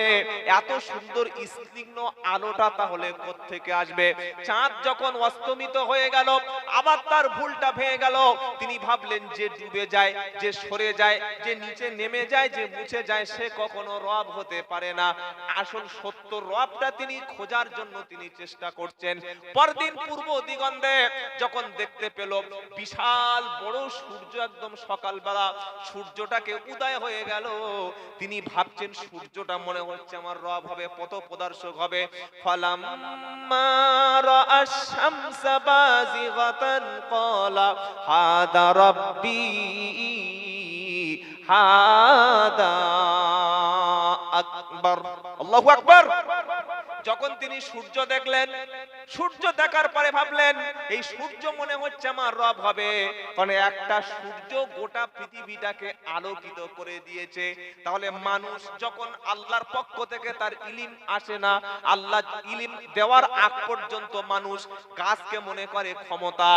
এত সুন্দর স্নিগ্ধ আলোটা তাহলে কোত্থেকে আসবে? চাঁদ যখন অস্তমিত হয়ে গেল, আবার তার ভুলটা ভেঙে গেল। তিনি ভাবলেন, যে ডুবে যায়, যে সরে যায়, যে নিচে নেমে যায়, যে মুছে যায়, সে কখনো রব হতে পারে না। আসল সত্য রবটা তিনি খোঁজার জন্য তিনি চেষ্টা করছেন। পরদিন পূর্ব দিগন্তে যখন দেখতে পেল বিশাল বড় সূর্য, একদম সকালবেলা সূর্যটাকে উদয় হয়ে গেল, তিনি ভাবছেন সূর্যটা মনে হচ্ছে আমার রব হবে, পথ প্রদর্শক হবে। ফালাম্মা রাআশ শামসা বাজিগাতান ক্বালা হাদা রাব্বি হাদা আকবার। আল্লাহু আকবার। যখন তিনি সূর্য দেখলেন, সূর্য দেখার পরে ভাবলেন, এই সূর্য মনে হচ্ছে আমার রব হবে, কারণ একটা সূর্য গোটা পৃথিবীটাকে আলোকিত করে দিয়েছে। তাহলে মানুষ যখন আল্লাহর পক্ষ থেকে তার ইলম আসে না, আল্লাহ ইলম দেওয়ার আগ পর্যন্ত মানুষ গাছকে মনে করে ক্ষমতা,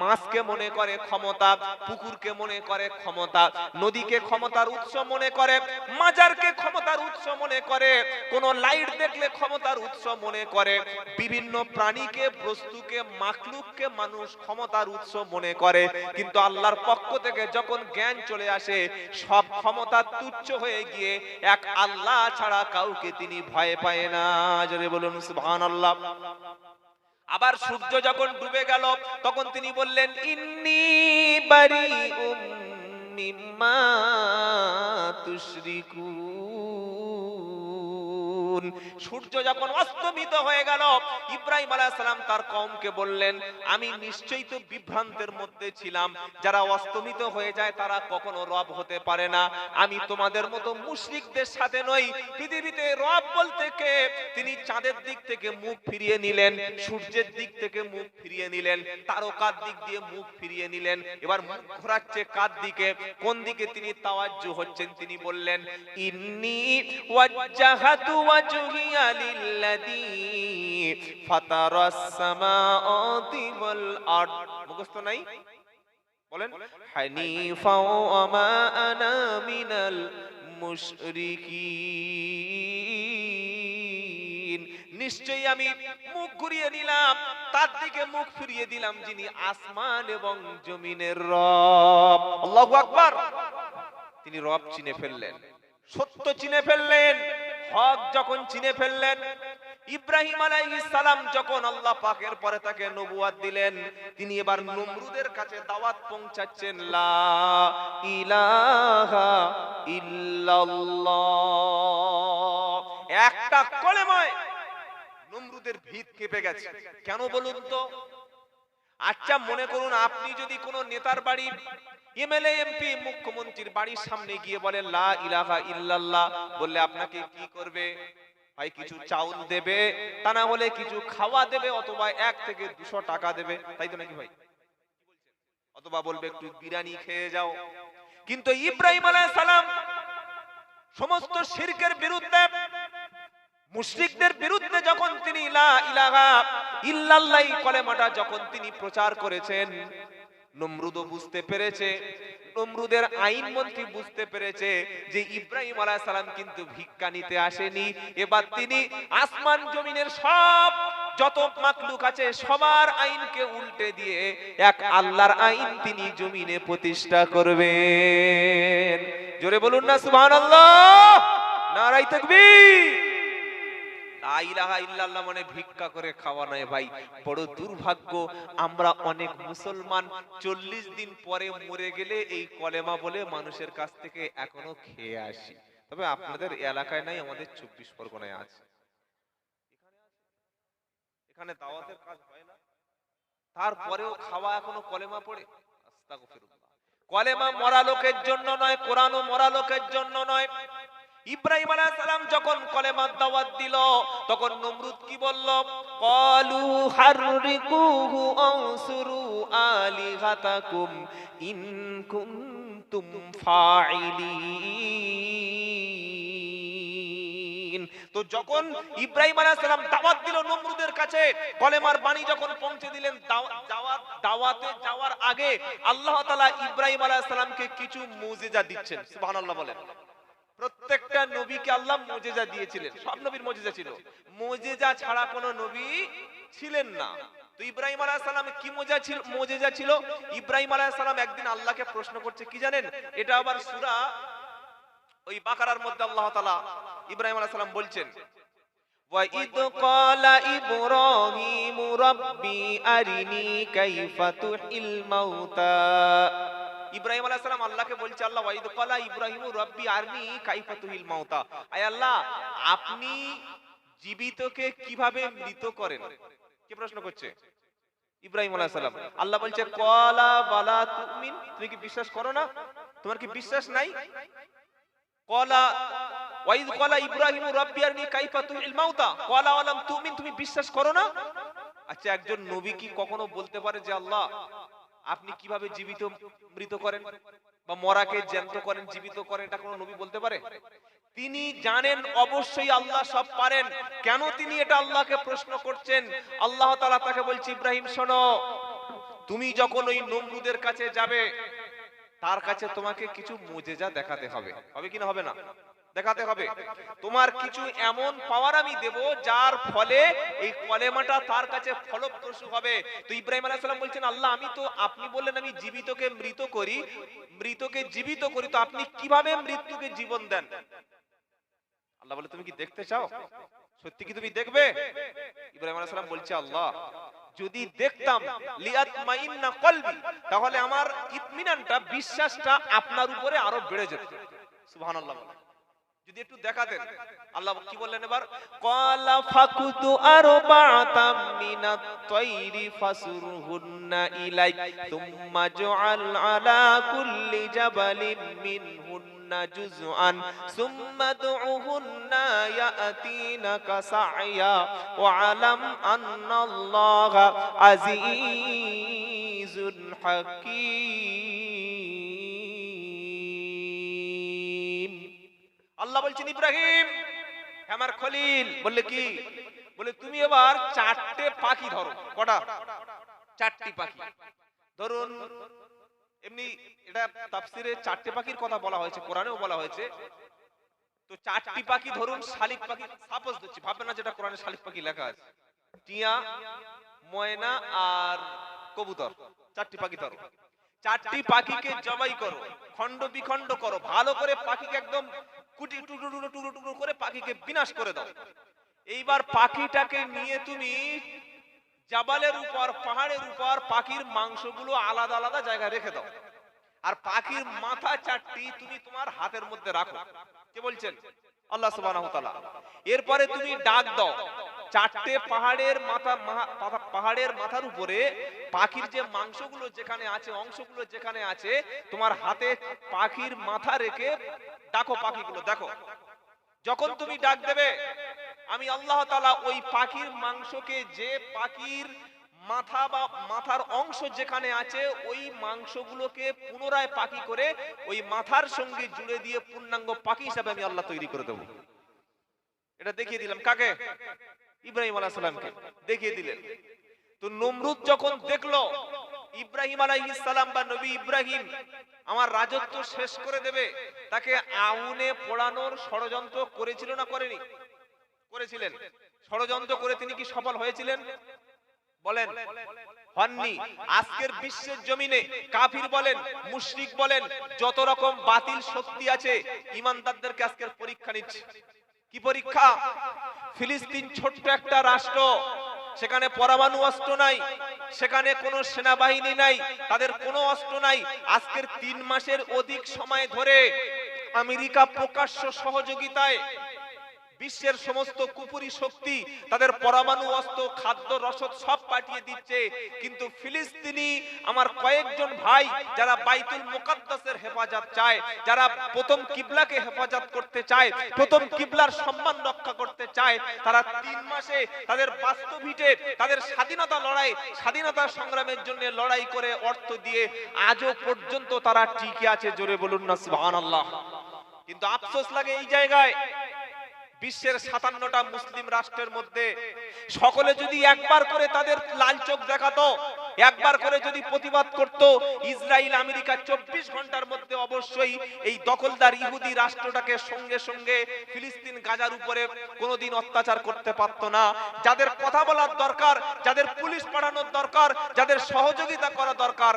মাছকে মনে করে ক্ষমতা, পুকুরকে মনে করে ক্ষমতা, নদীকে ক্ষমতার উৎস মনে করে, মাজারকে ক্ষমতার উৎস মনে করে, কোন লাইট দেখলে ক্ষমতার উৎস মনে করে, বিভিন্ন প্রাণীকে, বস্তুকে, মাখলুককে মানুষ ক্ষমতার উৎস মনে করে। কিন্তু আল্লাহর পক্ষ থেকে যখন জ্ঞান চলে আসে, সব ক্ষমতা তুচ্ছ হয়ে গিয়ে এক আল্লাহ ছাড়া কাউকে তিনি ভয় পায় না। জোরে বলুন সুবহানাল্লাহ। আবার সূর্য যখন ডুবে গেল, তখন তিনি বললেন, ইন্নী বারিউম মিম্মা তুশরিকুন। সূর্য যখন অস্তমিত হয়ে গেল, ইব্রাহিম আলাইহিস সালাম তার কওমকে বললেন, আমি নিশ্চয়ই তো বিভ্রান্তের মধ্যে ছিলাম, যারা অস্তমিত হয়ে যায় তারা কখনো রব হতে পারে না। আমি তোমাদের মতো মুশরিকদের সাথে নই। পৃথিবীতে রব বলতে কে? তিনি চাঁদের দিক থেকে মুখ ফিরিয়ে নিলেন, সূর্যের দিক থেকে মুখ ফিরিয়ে নিলেন, তারকার দিক দিয়ে মুখ ফিরিয়ে নিলেন। এবার মুখ ঘোরাচ্ছে কার দিকে? কোন দিকে তিনি তাওয়াজ্জু হচ্ছেন? তিনি বললেন, ইন্নী ওয়াজ্জাহাতু ওয়াজহিয়া লিল্লাযী ফাতারাস সামাওয়াতি ওয়াল আরদ। মুখস্থ নাই? বলেন, হানিফা ওয়া মা আনা মিনাল মুশরিকিন। নিশ্চয়ই আমি মুখ ঘুরিয়ে নিলাম, তার দিকে মুখ ফিরিয়ে দিলাম যিনি আসমান এবং জমিনের রব। আল্লাহু আকবার। তিনি রব চিনে ফেললেন, সত্য চিনে ফেললেন, হক যখন চিনে ফেললেন, ইব্রাহিম আলাইহিস সালাম যখন আল্লাহ পাকের পরে তাকে নবুয়ত দিলেন, তিনি এবার নমরুদের কাছে দাওয়াত পৌঁছাচ্ছেন, লা ইলাহা ইল্লাল্লাহ। একটা কলেমায় নমরুদের ভিত কেঁপে গেছে। কেন বলুন তো? আচ্ছা মনে করুন আপনি যদি কোনো নেতার বাড়ি, এমএলএ, এমপি, মুখ্যমন্ত্রীর বাড়ির সামনে গিয়ে বলেন লা ইলাহা ইল্লাল্লাহ, বললে আপনাকে কি করবে? ভাই কিছু চাউল দেবে, তা না হলে কিছু খাওয়া দেবে, অথবা 1 থেকে 200 টাকা দেবে, তাই তো নাকি ভাই? অথবা বলবে একটু বিরিয়ানি খেয়ে যাও। কিন্তু ইব্রাহিম আলাইহিস সালাম সমস্ত শিরকের বিরুদ্ধে, মুশরিকদের বিরুদ্ধে যখন তিনি লা ইলাহা ইল্লাল্লাহ কলেমাটা যখন তিনি প্রচার করেছেন, নমরুদও বুঝতে পেরেছে, নমরুদের আইন মন্ত্রী বুঝতে পেরেছে যে ইব্রাহিম আলাইহিস সালাম কিন্তু ভিক্ষা নিতে আসেনি। এবার তিনি আসমান জমিনের সব যত মাখলুক আছে সবার আইনকে উল্টে দিয়ে এক আল্লাহর আইন তিনি জমিনে প্রতিষ্ঠা করবেন। জোরে বলুন না সুবহানাল্লাহ, নারায়ে তাকবীর। লা ইলাহা ইল্লাল্লাহ মানে ভিক্ষা করে খাওয়া নয় ভাই। বড় দুর্ভাগ্য, আমরা অনেক মুসলমান 40 দিন পরে মরে গেলে এই কলেমা বলে মানুষের কাছ থেকে এখনো খেয়ে আসি। তবে আপনাদের এলাকায় নাই, আমাদের 24 পরগনায় আছে। এখানে দাওয়াতের কাজ হয় না, তারপরেও খাওয়া এখনো কলেমা পড়ে। আস্তাগফিরুল্লাহ। কলেমা মরা লোকের জন্য নয়, কোরআনও মরা লোকের জন্য নয়। ইব্রাহিম আলাইহিস সালাম যখন কলেমার দাওয়াত দিল, তখন নমরুদ কি বলল? ক্বালু হাররিকুহু আনসুরু আলিহাতাকুম ইন কুনতুম ফাইলিন। তো যখন ইব্রাহিম আলাইহিস সালাম দাওয়াত দিল নমরুদের কাছে, কলেমার বাণী যখন পৌঁছে দিলেন, দাওয়াতে যাওয়ার আগে আল্লাহ তাআলা ইব্রাহিম আলাইহিস সালামকে কিছু মুজিজা দিচ্ছেন। সুবহানাল্লাহ বলেন। প্রত্যেকটা নবীকে আল্লাহ মুজিজা দিয়েছিলেন, সব নবীর মুজিজা ছিল, মুজিজা ছাড়া কোনো নবী ছিলেন না। তো ইব্রাহিম আলাইহিস সালাম কি মুজিজা ছিল? ইব্রাহিম আলাইহিস সালাম একদিন আল্লাহকে প্রশ্ন করছে, কি জানেন? এটা আবার সূরা ওই বাকারার মধ্যে আল্লাহ তাআলা ইব্রাহিম আলাইহিস সালাম বলছেন, ওয়া ইদ ক্বালা ইব্রাহিমু রাব্বি আরিনি কাইফা তুহিল মাউতা। ইব্রাহিম আলাইহিস সালাম আল্লাহকে বলছে, আল্লাহ ওয়া ইদ ক্বালা ইব্রাহিমু রাব্বি আরনি কাইফা তুহিল মাউতা, আয় আল্লাহ আপনি জীবিতকে কিভাবে মৃত করেন? কি প্রশ্ন করছে ইব্রাহিম আলাইহিস সালাম? আল্লাহ বলছে, ক্বালা বালা তুমিন, তুমি কি বিশ্বাস করো না? তোমার কি বিশ্বাস নাই? ক্বালা ওয়া ইদ ক্বালা ইব্রাহিমু রাব্বি আরনি কাইফা তুহিল মাউতা ক্বালা আলাম তুমিন, তুমি বিশ্বাস করো না? আচ্ছা, একজন নবী কি কখনো বলতে পারে যে আল্লাহ আপনি কিভাবে জীবিত মৃত করেন বা মরাকে জ্যান্ত করেন, জীবিত করেন? এটা কোন নবী বলতে পারে? তিনি জানেন অবশ্যই আল্লাহ সব পারেন। কেন তিনি এটা আল্লাহকে প্রশ্ন করছেন? আল্লাহ তাআলা তাকে বলছে, ইব্রাহিম শোনো, তুমি যখন ওই নমরুদের কাছে যাবে, তার কাছে তোমাকে কিছু মুজিজা দেখাতে হবে। হবে কি না হবে না? দেখাতে হবে। তোমার কিছু এমন পাওয়ার আমি দেব, যার ফলে এই কলেমাটা তার কাছে ফলপ্রসূ হবে। তো ইব্রাহিম আলাইহিস সালাম বলছেন, আল্লাহ আমি তো, আপনি বললেন আমি জীবিতকে মৃত করি, মৃতকে জীবিত করি, তো আপনি কিভাবে মৃত্যুকে জীবন দেন? আল্লাহ বলে, তুমি কি দেখতে চাও? সত্যি কি তুমি দেখবে? ইব্রাহিম আলাইহিস সালাম বলছে, আল্লাহ যদি দেখতাম লিয়াতমাইন্না কলবি, তাহলে আমার ইতমিনানটা, বিশ্বাসটা আপনার উপরে আরো বেড়ে যেত। সুবহানাল্লাহ। যদি একটু দেখাতেন। আল্লাহ কি বললেন এবার? ক্বালা ফাকুতু আরবাতাম মিনাত তায়রি ফাসুরহুন্না ইলাইক তুম্মা জআল আলা কুল্লি জাবালিন মিনহুন্না জুজআন সুম্মা দুউহুন্না ইয়াতিনাকা সা'য়া ওয়া আলাম আন্নাল্লাহা আজিজুন হাকীম। আল্লাহ বলছেন, ইব্রাহিম আমার খলিল, বললে কি? বলে তুমি এবার 4টে পাখি ধরো। কটা? 4টি পাখি ধরুন। এমনি এটা তাফসিরে 4টে পাখির কথা বলা হয়েছে, কোরআনেও বলা হয়েছে। তো 4টি পাখি ধরুন, শালিক পাখি সাপোজ দিচ্ছি, ভাববেন না যেটা কোরআনে শালিক পাখি লেখা আছে। টিয়া, ময়না আর কবুতর, 4টি পাখি ধরো। 4টি পাখিকে জবাই করো, খণ্ড বিখণ্ড করো, ভালো করে পাখিকে একদম কুটি টুকরো টুকরো টুকরো টুকরো করে পাখিকে বিনাশ করে দাও। এইবার পাখিটাকে নিয়ে তুমি জাবালের উপর, পাহাড়ের উপর পাখির মাংসগুলো আলাদা আলাদা জায়গায় রেখে দাও। আর পাখির মাথা 4টি তুমি তোমার হাতের মধ্যে রাখো। কে বলছেন? আল্লাহ সুবহানাহু ওয়া তাআলা। এরপরে তুমি ডাক দাও, 4টে পাহাড়ের মাথার উপরে পাখির যে মাংসগুলো যেখানে আছে, অংশগুলো যেখানে আছে, তোমার হাতে পাখির মাথা রেখে ডাকো পাখিগুলো। দেখো, যখন তুমি ডাক দেবে, আমি আল্লাহ তাআলা ওই পাখির মাংসকে, যে পাখির মাথা বা মাথার অংশ যেখানে আছে, ওই মাংসগুলোকে পুনরায় পাখি করে ওই মাথার সঙ্গে জুড়ে দিয়ে পূর্ণাঙ্গ পাখি হিসাবে আমি আল্লাহ তৈরি করে দেব। এটা দেখিয়ে দিলাম কাকে? ইব্রাহিম আলাইহিস সালামকে দেখিয়ে দিলেন। তো নমরুদ যখন দেখলো ইব্রাহিম আলাইহিস সালাম বা নবী ইব্রাহিম আমার রাজত্ব শেষ করে দেবে, তাকে আগুনে পোড়ানোর ষড়যন্ত্র করেছিল না করেনি? করেছিলেন। ষড়যন্ত্র করে তিনি কি সফল হয়েছিলেন? বলেন, হননি। আজকের বিশ্বের জমিনে কাফির বলেন, মুশরিক বলেন, যত রকম বাতিল শক্তি আছে, ঈমানদারদেরকে আজকের পরীক্ষা নিচ্ছে। কি কি পরীক্ষা? ফিলিস্তিন ছোট্ট একটা রাষ্ট্র, সেখানে পরমাণু অস্ত্র নাই, সেখানে কোনো সেনাবাহিনী নাই, তাদের কোনো অস্ত্র নাই। আজকের 3 মাসের অধিক সময় ধরে আমেরিকা প্রকাশ্য সহযোগিতায় বিশ্বের সমস্ত কুফরি শক্তি তাদের পরমাণু অস্ত্র, খাদ্য, রসদ সব পাঠিয়ে দিচ্ছে, কিন্তু ফিলিস্তিনি আমার কয়েকজন ভাই যারা বাইতুল মুকাদ্দাসের হেফাজত চায়, যারা প্রথম কিবলাকে হেফাজত করতে চায়, প্রথম কিবলার সম্মান রক্ষা করতে চায়, তারা 3 মাসে তাদের বাস্তবিতে তাদের স্বাধীনতা লড়াই, স্বাধীনতা সংগ্রামের জন্য লড়াই করে অর্থ দিয়ে আজও পর্যন্ত তারা টিকে আছে। জোরে বলুন না সুবহানাল্লাহ। কিন্তু আফসোস লাগে এই জায়গায়, বিশ্বের 57টা মুসলিম রাষ্ট্রের মধ্যে সকলে যদি একবার করে তাদের লাল চোখ দেখাতো, একবার করে যদি প্রতিবাদ করত, ইসরায়েল আমেরিকা 24 ঘন্টার মধ্যে অবশ্যই এই দখলদার ইহুদি রাষ্ট্রটাকে সঙ্গে সঙ্গে ফিলিস্তিন গাজার উপরে কোনোদিন অত্যাচার করতে পারত না। যাদের কথা বলার দরকার, যাদের পুলিশ পাঠানোর দরকার, যাদের সহযোগিতা করা দরকার,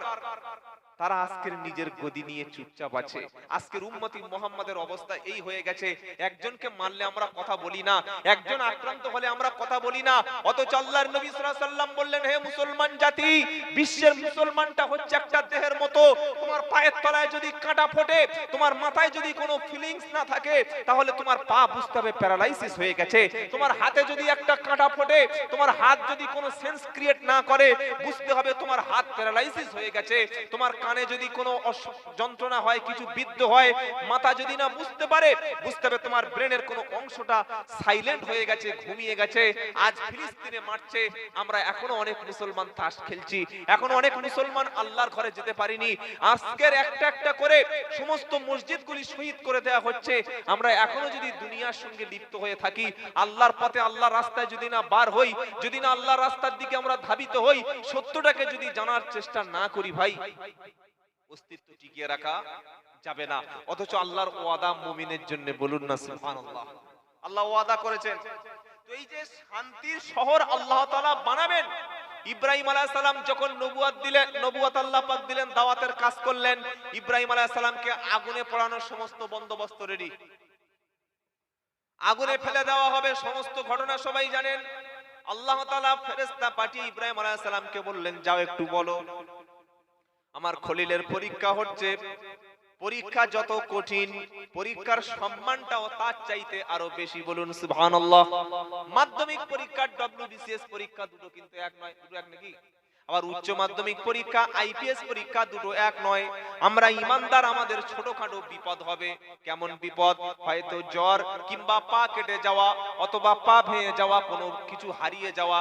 তারা আজকের নিজের গদি নিয়ে চুপচাপ আছে। আজকের উম্মতি মুহাম্মাদের অবস্থা এই হয়ে গেছে, একজনকে মারলে আমরা কথা বলি না, একজন আক্রান্ত হলে আমরা কথা বলি না, অথচ আল্লাহর নবী সাল্লাল্লাহু আলাইহি ওয়াসাল্লাম বললেন, হে মুসলমান জাতি, বিশ্বের মুসলমানটা হচ্ছে একটা দেহের মতো। তোমার পায়ের তলায় যদি কাঁটা ফোটে, তোমার মাথায় যদি কোনো ফিলিংস না থাকে, তাহলে তোমার পা বুঝতে হবে প্যারালাইসিস হয়ে গেছে। তোমার হাতে যদি একটা কাঁটা ফোটে, তোমার হাত যদি কোনো সেন্স ক্রিয়েট না করে, বুঝতে হবে তোমার হাত প্যারালাইসিস হয়ে গেছে। তোমার কানে যদি কোনো যন্ত্রণা হয়, কিছু বিদ্ধ হয়, মাথা যদি না বুঝতে পারে, বুঝতে হবে তোমার ব্রেনের কোনো অংশটা সাইলেন্ট হয়ে গেছে, ঘুমিয়ে গেছে। আজ ফিলিস্তিনে মারছে, আমরা এখনো অনেক মুসলমান তাস খেলছি, এখনো অনেক মুসলমান আল্লাহর ঘরে যেতে পারিনি। আজকের একটা একটা করে সমস্ত মসজিদগুলি শহীদ করে দেওয়া হচ্ছে। আমরা এখনো যদি দুনিয়ার সঙ্গে লিপ্ত হয়ে থাকি, আল্লাহর পথে, আল্লাহর রাস্তায় যদি না বার হই, যদি না আল্লাহর রাস্তার দিকে আমরা ধাবিত হই, সত্যটাকে যদি জানার চেষ্টা না করি, ভাই, অস্তিত্ব টিকিয়ে রাখা যাবে না। অথচ আল্লাহর ওয়াদা মুমিনের জন্য, বলুন না সুবহানাল্লাহ। আল্লাহ ওয়াদা করেছেন, তো এই যে শান্তির শহর আল্লাহ তাআলা বানাবেন, ইব্রাহিম আলাইহিস সালাম যখন নবুয়ত দিলেন, নবুয়ত আল্লাহ পাক দিলেন, দাওয়াতের কাজ করলেন, ইব্রাহিম আলাইহিস সালামকে আগুনে পোড়ানোর সমস্ত বন্দোবস্ত রেডি, আগুনে ফেলে দেওয়া হবে, সমস্ত ঘটনা সবাই জানেন। আল্লাহ তাআলা ফেরেশতা পাঠিয়ে ইব্রাহিম আলাইহিস সালামকে বললেন, যাও একটু বলো, আমার খলিলের পরীক্ষা হচ্ছে, পরীক্ষা যত কঠিন, পরীক্ষার সম্মানটাও তার চাইতে আরো বেশি, বলুন সুবহানাল্লাহ। মাধ্যমিক পরীক্ষা, ডব্লিউবিসিএস পরীক্ষা দুটো কিন্তু এক নয়, দুটো এক নাকি? আবার উচ্চ মাধ্যমিক পরীক্ষা, আইপিএস পরীক্ষা দুটো এক নয়। আমরা ইমানদার, আমাদের ছোটখাটো বিপদ হবে। কেমন বিপদ? হয়তো জ্বর, কিংবা পা কেটে যাওয়া, অথবা পা ভেঙে যাওয়া, কোনো কিছু হারিয়ে যাওয়া।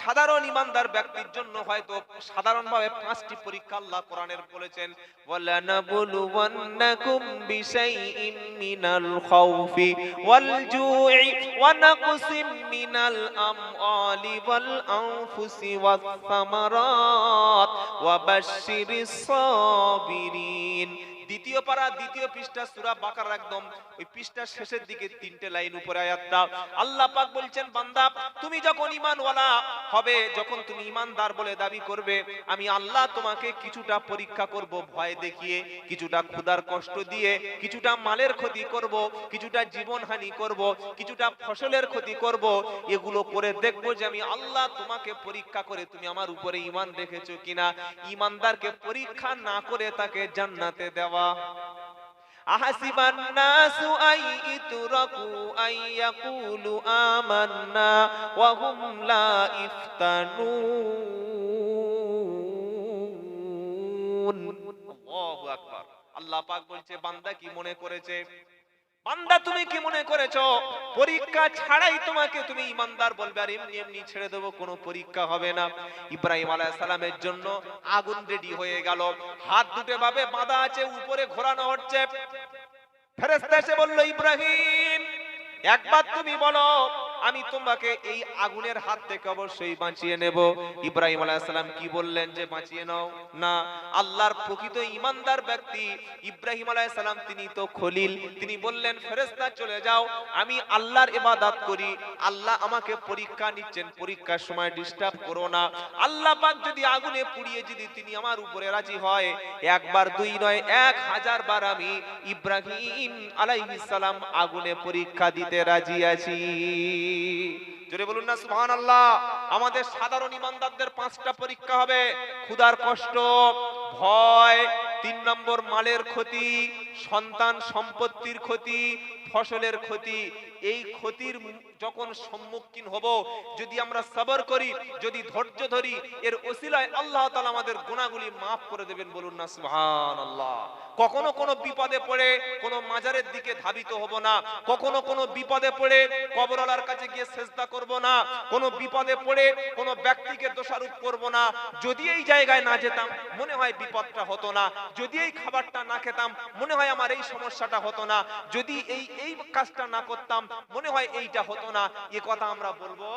সাধারণ ইমানদার ব্যক্তির জন্য হয়তো সাধারণভাবে 5টি পরীক্ষা আল্লাহ কোরআনের বলেছেন, ওয়ালানাবলুওয়ান্নাকুম বিশাইইন মিনাল খাউফি ওয়াল জুই ওয়া নাকসিম মিনাল আমওয়ালি ওয়াল আনফুসি ওয়াস সামারাত ওয়া বাশশিরিস সাবিরিন। দ্বিতীয় পারা, দ্বিতীয় পৃষ্ঠা, সূরা বাকারার একদম ওই পৃষ্ঠার শেষের দিকে 3টে লাইন উপরে আয়াতটা, আল্লাহ পাক বলছেন, বান্দা তুমি যখন ঈমানওয়ালা হবে, যখন তুমি ঈমানদার বলে দাবি করবে, আমি আল্লাহ তোমাকে কিছুটা পরীক্ষা করব, ভয় দেখিয়ে, কিছুটা ক্ষুধার কষ্ট দিয়ে, কিছুটা মালের ক্ষতি করব, কিছুটা জীবনহানি করব, কিছুটা ফসলের ক্ষতি করব। এগুলো করে দেখব যে আমি আল্লাহ তোমাকে পরীক্ষা করে তুমি আমার উপরে ঈমান রেখেছো কিনা। ঈমানদারকে পরীক্ষা না করে তাকে জান্নাতে দেওয়া। আহাসিবান নাসু আই ইতরাকু আই ইয়াকুলু আমান্না ওয়া হুম লা ইফতানুন। আল্লাহু আকবার। আল্লাহ পাক বলছে, বান্দা কি মনে করেছে, বান্দা তুমি কি মনে করেছো পরীক্ষা ছাড়াই তোমাকে তুমি ঈমানদার বলবে আর এমনি এমনি ছেড়ে দেব, কোনো পরীক্ষা হবে না? ইব্রাহিম আলাইহিস সালামের জন্য আগুন রেডি হয়ে গেল, হাত দুটো ভাবে বাঁধা আছে, উপরে ঘোরানো হচ্ছে। ফেরেশতা এসে বলল, ইব্রাহিম একবার তুমি বলো আমি তোমাকে এই আগুনের হাত থেকে অবশ্যই বাঁচিয়ে নেব। ইব্রাহিম আলাইহিস সালাম কি বললেন যে বাঁচিয়ে নাও? না, আল্লাহর প্রকৃত ঈমানদার ব্যক্তি ইব্রাহিম আলাইহিস সালাম তিনি তো খলিল, তিনি বললেন ফেরেশতা চলে যাও, আমি আল্লাহর ইবাদত করি, আল্লাহ আমাকে পরীক্ষা নিচ্ছেন, পরীক্ষার সময় ডিস্টার্ব করো না। আল্লাহ পাক যদি আগুনে পুড়িয়ে যদি তিনি আমার উপরে রাজি হয়, একবার দুই নয় 1000 বার আমি ইব্রাহিম আলাইহিস সালাম আগুনে পরীক্ষা দিতে রাজি আছি। জোরে বলুন না সুবহানাল্লাহ। আমাদের সাধারণ ঈমানদারদের 5টা পরীক্ষা হবে: ক্ষুধার কষ্ট, ভয়, 3 নম্বর মালের ক্ষতি, সন্তান সম্পত্তির ক্ষতি, ফসলের ক্ষতি। এই ক্ষতির যখন সম্মুখীন হব, যদি আমরা সবর করি, যদি ধৈর্য ধরি, এর ওসিলায় আল্লাহ তাআলা আমাদের গুনাহগুলি maaf করে দেবেন। বলুন না সুবহানাল্লাহ। কখনো কোনো বিপদে পড়ে কোনো মাজারের দিকে ধাবিত হব না, কখনো কোনো বিপদে পড়ে কবরওয়ালার কাছে গিয়ে সেজদা করব না, কোনো বিপদে পড়ে কোনো ব্যক্তিকে দোষারোপ করব না। যদি এই জায়গায় না যেতাম মনে হয় বিপদটা হতো না, যদি এই খাবারটা না খেতাম মনে হয় আমার এই সমস্যাটা হতো না, যদি এই কাজটা না করতাম মনে হয় এইটা হতো না। এই কথা আমরা বলবো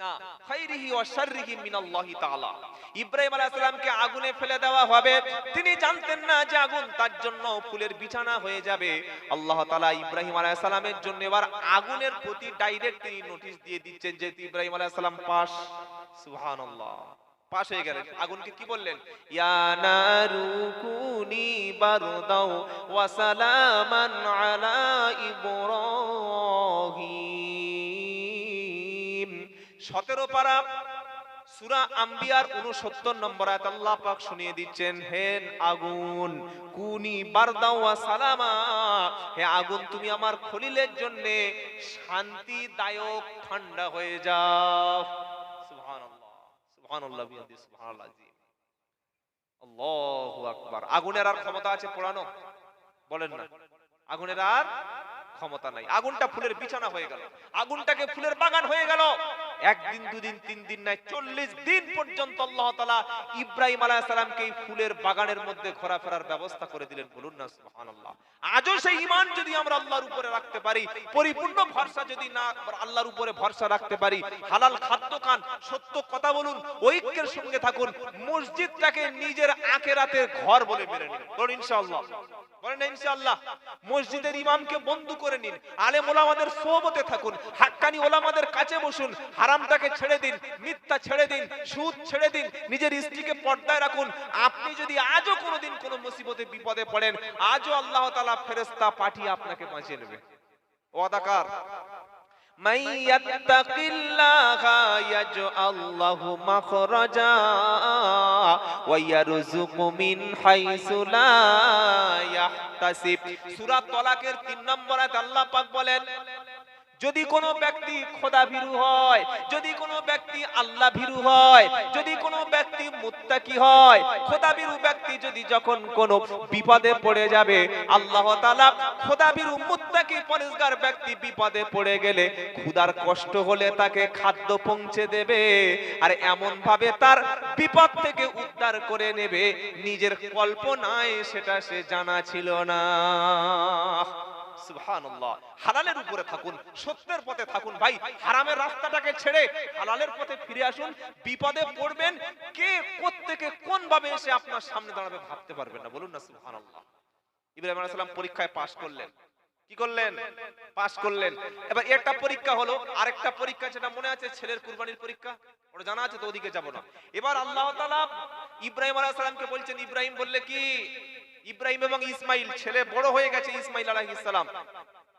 না। খাইরিহি ওয়া শাররিহি মিনাল্লাহি তাআলা। ইব্রাহিম আলাইহিস সালামকে আগুনে ফেলে দেওয়া হবে, তিনি জানতেন না যে আগুন তার জন্য ফুলের বিছানা হয়ে যাবে। আল্লাহ তাআলা ইব্রাহিম আলাইহিস সালামের জন্য এবার আগুনের প্রতি ডাইরেক্ট তিনি নোটিশ দিয়ে দিচ্ছেন যে ইব্রাহিম আলাইহিস সালাম পাস। সুবহানাল্লাহ, পাশ হয়ে গেলেন। আগুনকে কি বললেন? ইয়া নারু কুনি বারদাও ওয়া সালামান আলা ইব্রাহিম। 17 পারা সূরা আম্বিয়ার 69 নম্বর আয়াত আল্লাহ পাক শুনিয়ে দিচ্ছেন, হে আগুন কুনি বারদাও ওয়া সালামা, হে আগুন তুমি আমার খলিলের জন্য শান্তিদায়ক ঠান্ডা হয়ে যাও। সুবহানাল্লাহ, সুবহানাল্লাহ বিহামদি, সুবহানাল্লাহ আযীম, আল্লাহু আকবার। আগুনের আর ক্ষমতা আছে পোড়ানো? বলেন না, আগুনের আর ক্ষমতা নাই। আগুনটা ফুলের বিছানা হয়ে গেল, আগুনটাকে ফুলের বাগান হয়ে গেল। একদিন দুদিন 3 দিন নাই, 40 দিন পর্যন্ত আল্লাহ তাআলা ইব্রাহিম আলাইহিস সালামকে এই ফুলের বাগানের মধ্যে ঘোরাফেরার ব্যবস্থা করে দিলেন। বলুন না সুবহানাল্লাহ। আজও সেই ঈমান যদি আমরা আল্লাহর উপরে রাখতে পারি, পরিপূর্ণ ভরসা যদি না আল্লাহর উপরে ভরসা রাখতে পারি, হালাল খাদ্য খান, সত্য কথা বলুন, ঐক্যের সঙ্গে থাকুন, মসজিদটাকে নিজের আখিরাতের ঘর বলে মেনে নিন। বলুন ইনশাআল্লাহ, বলেন ইনশাআল্লাহ। মসজিদের ইমামকে বন্ধু করে নিন, আলেম ওলামাদের সোহবতে থাকুন, হাক্কানি ওলামাদের কাছে বসুন, হারামটাকে ছেড়ে দিন, মিথ্যা ছেড়ে দিন, সুদ ছেড়ে দিন, নিজের স্ত্রীকে পর্দায় রাখুন। আপনি যদি আজও কোনোদিন কোনো মুসিবতে বিপদে পড়েন, আজও আল্লাহ তাআলা ফেরেশতা পাঠিয়ে আপনাকে বাঁচিয়ে নেবে। ওয়াদাকার মান ইয়াত্তাকিল্লাহা ইয়াজআল লাহু মাখরাজা ওয়া ইয়ারযুকু মিন হাইসু লা ইয়াহতাসিব। সূরা তালাকের 3 নম্বর আয়াতে আল্লাহ পাক বলেন, যদি কোনো ব্যক্তি খোদা ভীরু হয়, যদি কোনো ব্যক্তি আল্লাহ ভীরু হয়, যদি কোনো ব্যক্তি মুত্তাকি হয়, খোদা ভীরু ব্যক্তি যদি যখন কোনো বিপদে পড়ে যাবে, আল্লাহ তাআলা খোদা ভীরু মুত্তাকি পরেজগার ব্যক্তি বিপদে পড়ে গেলে, ক্ষুধার কষ্ট হলে তাকে খাদ্য পৌঁছে দেবে, আর এমন ভাবে তার বিপদ থেকে উদ্ধার করে নেবে, নিজের কল্পনায় সেটা সে জানা ছিল না। সুবহানাল্লাহ। হালালের উপরে থাকুন, সত্যের পথে থাকুন ভাই, হারামের রাস্তাটাকে ছেড়ে হালালের পথে ফিরে আসুন। বিপদে পড়বেন, কে কোত্থেকে কোন ভাবে এসে আপনার সামনে দাঁড়াবে ভাবতে পারবেন না। বলুন না সুবহানাল্লাহ। ইব্রাহিম আলাইহিস সালাম পরীক্ষায় পাস করলেন। কি করলেন? পাস করলেন। এবার একটা পরীক্ষা হলো, আরেকটা পরীক্ষা যেটা মনে আছে ছেলের কুরবানির পরীক্ষা, ওটা জানা আছে তো, ওদিকে যাব না। এবার আল্লাহ তাআলা ইব্রাহিম আলাইহিস সালামকে বলছেন, ইব্রাহিম বললে কি, ইব্রাহিম এবং ইসমাইল ছেলে বড় হয়ে গেছে, ইসমাইল আলাইহিস সালাম।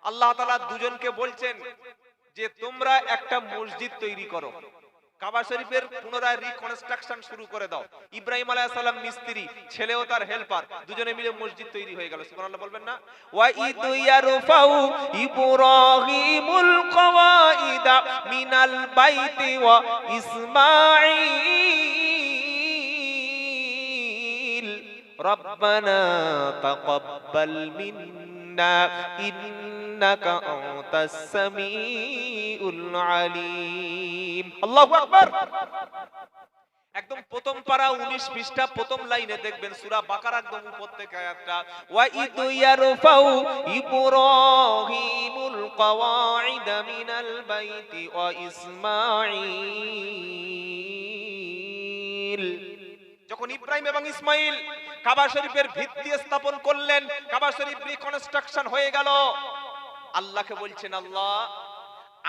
আল্লাহ তাআলা দুজনকে বলছেন যে তোমরা একটা মসজিদ তৈরি করো, কাবা শরীফের পুনরায় রিকনস্ট্রাকশন শুরু করে দাও। ইব্রাহিম আলাইহিস সালাম মিস্ত্রি, ছেলেও তার হেল্পার, দুজনে মিলে মসজিদ তৈরি হয়ে গেল। সুবহানাল্লাহ বলবেন না? ওয়া ইদু ইয়ারফাউ ইব্রাহিমুল কওয়াইদা মিনাল বাইতি ওয়া ইসমাঈল রব্বানা তাকাব্বাল মিন্না ইন্নাকা আনতাস সামিউল আলিম। আল্লাহু আকবার। একদম প্রথম পারা 19 পৃষ্ঠা প্রথম লাইনে দেখবেন সূরা বাকারা একদম উপর থেকে আয়াতটা, ওয়া ইদ ইয়ারফাউ ইব্রাহিমুল কওয়াইদা মিনাল বাইতি ওয়া ইসমাঈল। যখন ইব্রাহিম এবং ইসমাইল কাবা শরীফের ভিত্তি স্থাপন করলেন, কাবা শরীফ রিকনস্ট্রাকশন হয়ে গেল, আল্লাহকে বলছেন আল্লাহ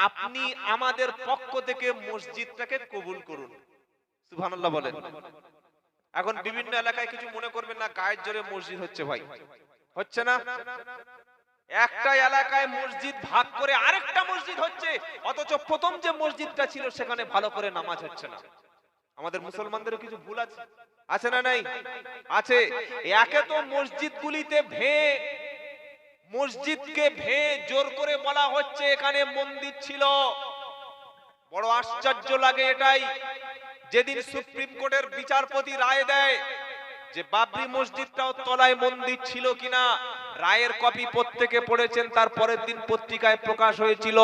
আপনি আমাদের পক্ষ থেকে মসজিদটাকে কবুল করুন। সুবহানাল্লাহ বলেন। এখন বিভিন্ন এলাকায় কিছু মনে করবেন না, গায়ের জোরে মসজিদ হচ্ছে ভাই, হচ্ছে না। একটা এলাকায় মসজিদ ভাগ করে আরেকটা মসজিদ হচ্ছে, অথচ প্রথম যে মসজিদটা ছিল সেখানে ভালো করে নামাজ হচ্ছে না। আমাদের মুসলমানদেরও কিছু ভুল আছে, আছে না নাই? আছে। একে তো মসজিদগুলিতে মসজিদকে জোর করে বলা হচ্ছে এখানে মন্দির ছিল। বড় আশ্চর্য লাগে এটাই, যেদিন সুপ্রিম কোর্টের বিচারপতি রায় দেয় যে বাবরি মসজিদটাও তলায় মন্দির ছিল কিনা, রায়ের কপি প্রত্যেকে পড়েছেন, তার পরের দিন পত্রিকায় প্রকাশ হয়েছিল।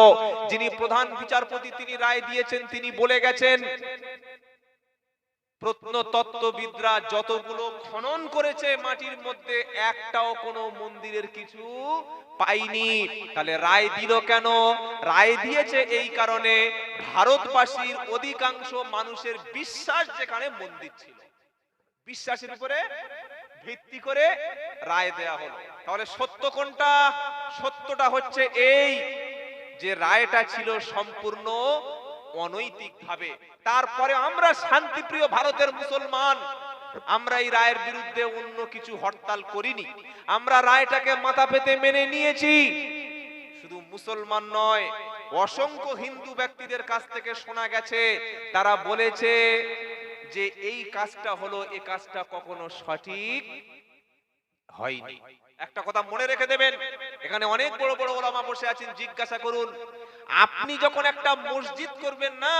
যিনি প্রধান বিচারপতি তিনি রায় দিয়েছেন, তিনি বলে গেছেন প্রত্নতত্ত্ববিদরা যতগুলো খনন করেছে মাটির মধ্যে একটাও কোনো মন্দিরের কিছু পাইনি। তাহলে রায় দিল কেন? রায় দিয়েছে এই কারণে ভারতবাসীর অধিকাংশ মানুষের বিশ্বাস যেখানে মন্দির ছিল, বিশ্বাসের উপরে ভিত্তি করে রায় দেয়া হলো। তাহলে সত্য কোনটা? সত্যটা হচ্ছে এই যে রায়টা ছিল সম্পূর্ণ অনৈতিক ভাবে। তারপরে আমরা শান্তিপ্রিয় ভারতের মুসলমান, আমরা এই রায়ের বিরুদ্ধে অন্য কিছু হরতাল করিনি, আমরা রায়টাকে মাথা পেতে মেনে নিয়েছি। শুধু মুসলমান নয়, অসংখ্য হিন্দু ব্যক্তিদের কাছ থেকে শোনা গেছে তারা বলেছে যে এই কাজটা হলো, এই কাজটা কখনো সঠিক হয়নি। একটা কথা মনে রেখে দেবেন, এখানে অনেক বড় বড় ওলামা বসে আছেন, জিজ্ঞাসা করুন আপনি যখন একটা মসজিদ করবেন না,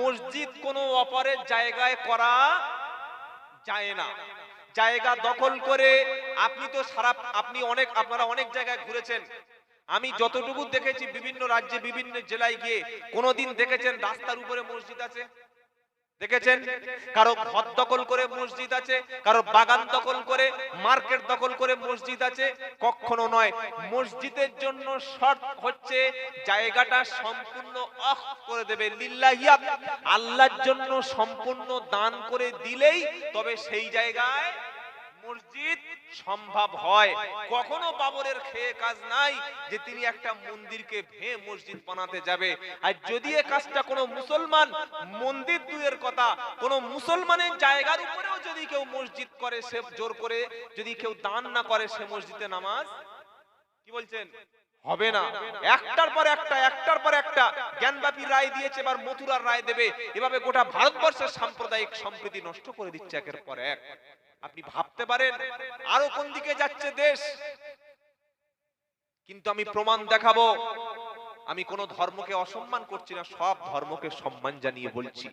মসজিদ কোনো অপরের জায়গায় করা যায় না। জায়গা দখল করে আপনি তো আপনারা অনেক জায়গায় ঘুরেছেন, আমি যতটুকু দেখেছি বিভিন্ন রাজ্যে বিভিন্ন জেলায় গিয়ে, কোনোদিন দেখেছেন রাস্তার উপরে মসজিদ আছে? দেখেছেন? কারো ঘর দখল করে মসজিদ আছে, কারো বাগান দখল করে, মার্কেট দখল করে মসজিদ আছে? কখনো নয়। মসজিদের জন্য শর্ত হচ্ছে জায়গাটা সম্পূর্ণ ওয়াকফ করে দেবে, লিল্লাহিয়াত, আল্লাহর জন্য সম্পূর্ণ দান করে দিলেই তবে সেই জায়গায় মসজিদ সম্ভব হয়। কখনো বাবরের খেয়ে কাজ নাই যে তিনি একটা মন্দিরকে ভেঙে মসজিদ বানাতে যাবে। আর যদি এই কাজটা কোনো মুসলমান, মন্দির দূরের কথা, কোনো মুসলমানের জায়গার উপরেও যদি কেউ মসজিদ করে, সে জোর করে যদি কেউ দান না করে, সে মসজিদে নামাজ কি বলছেন হবে না। একটার পর একটা জ্ঞানব্যাপী রায় দিয়েছে, এবার মথুরার রায় দেবে। এভাবে গোটা ভারতবর্ষের সাম্প্রদায়িক সম্প্রীতি নষ্ট করে দিচ্ছে একের পর এক। আপনি ভাবতে পারেন আরো কোন দিকে যাচ্ছে দেশ। কিন্তু আমি প্রমাণ দেখাবো, আমি কোন ধর্মকে অসম্মান করছি না, সব ধর্মকে সম্মান জানিয়ে বলছি।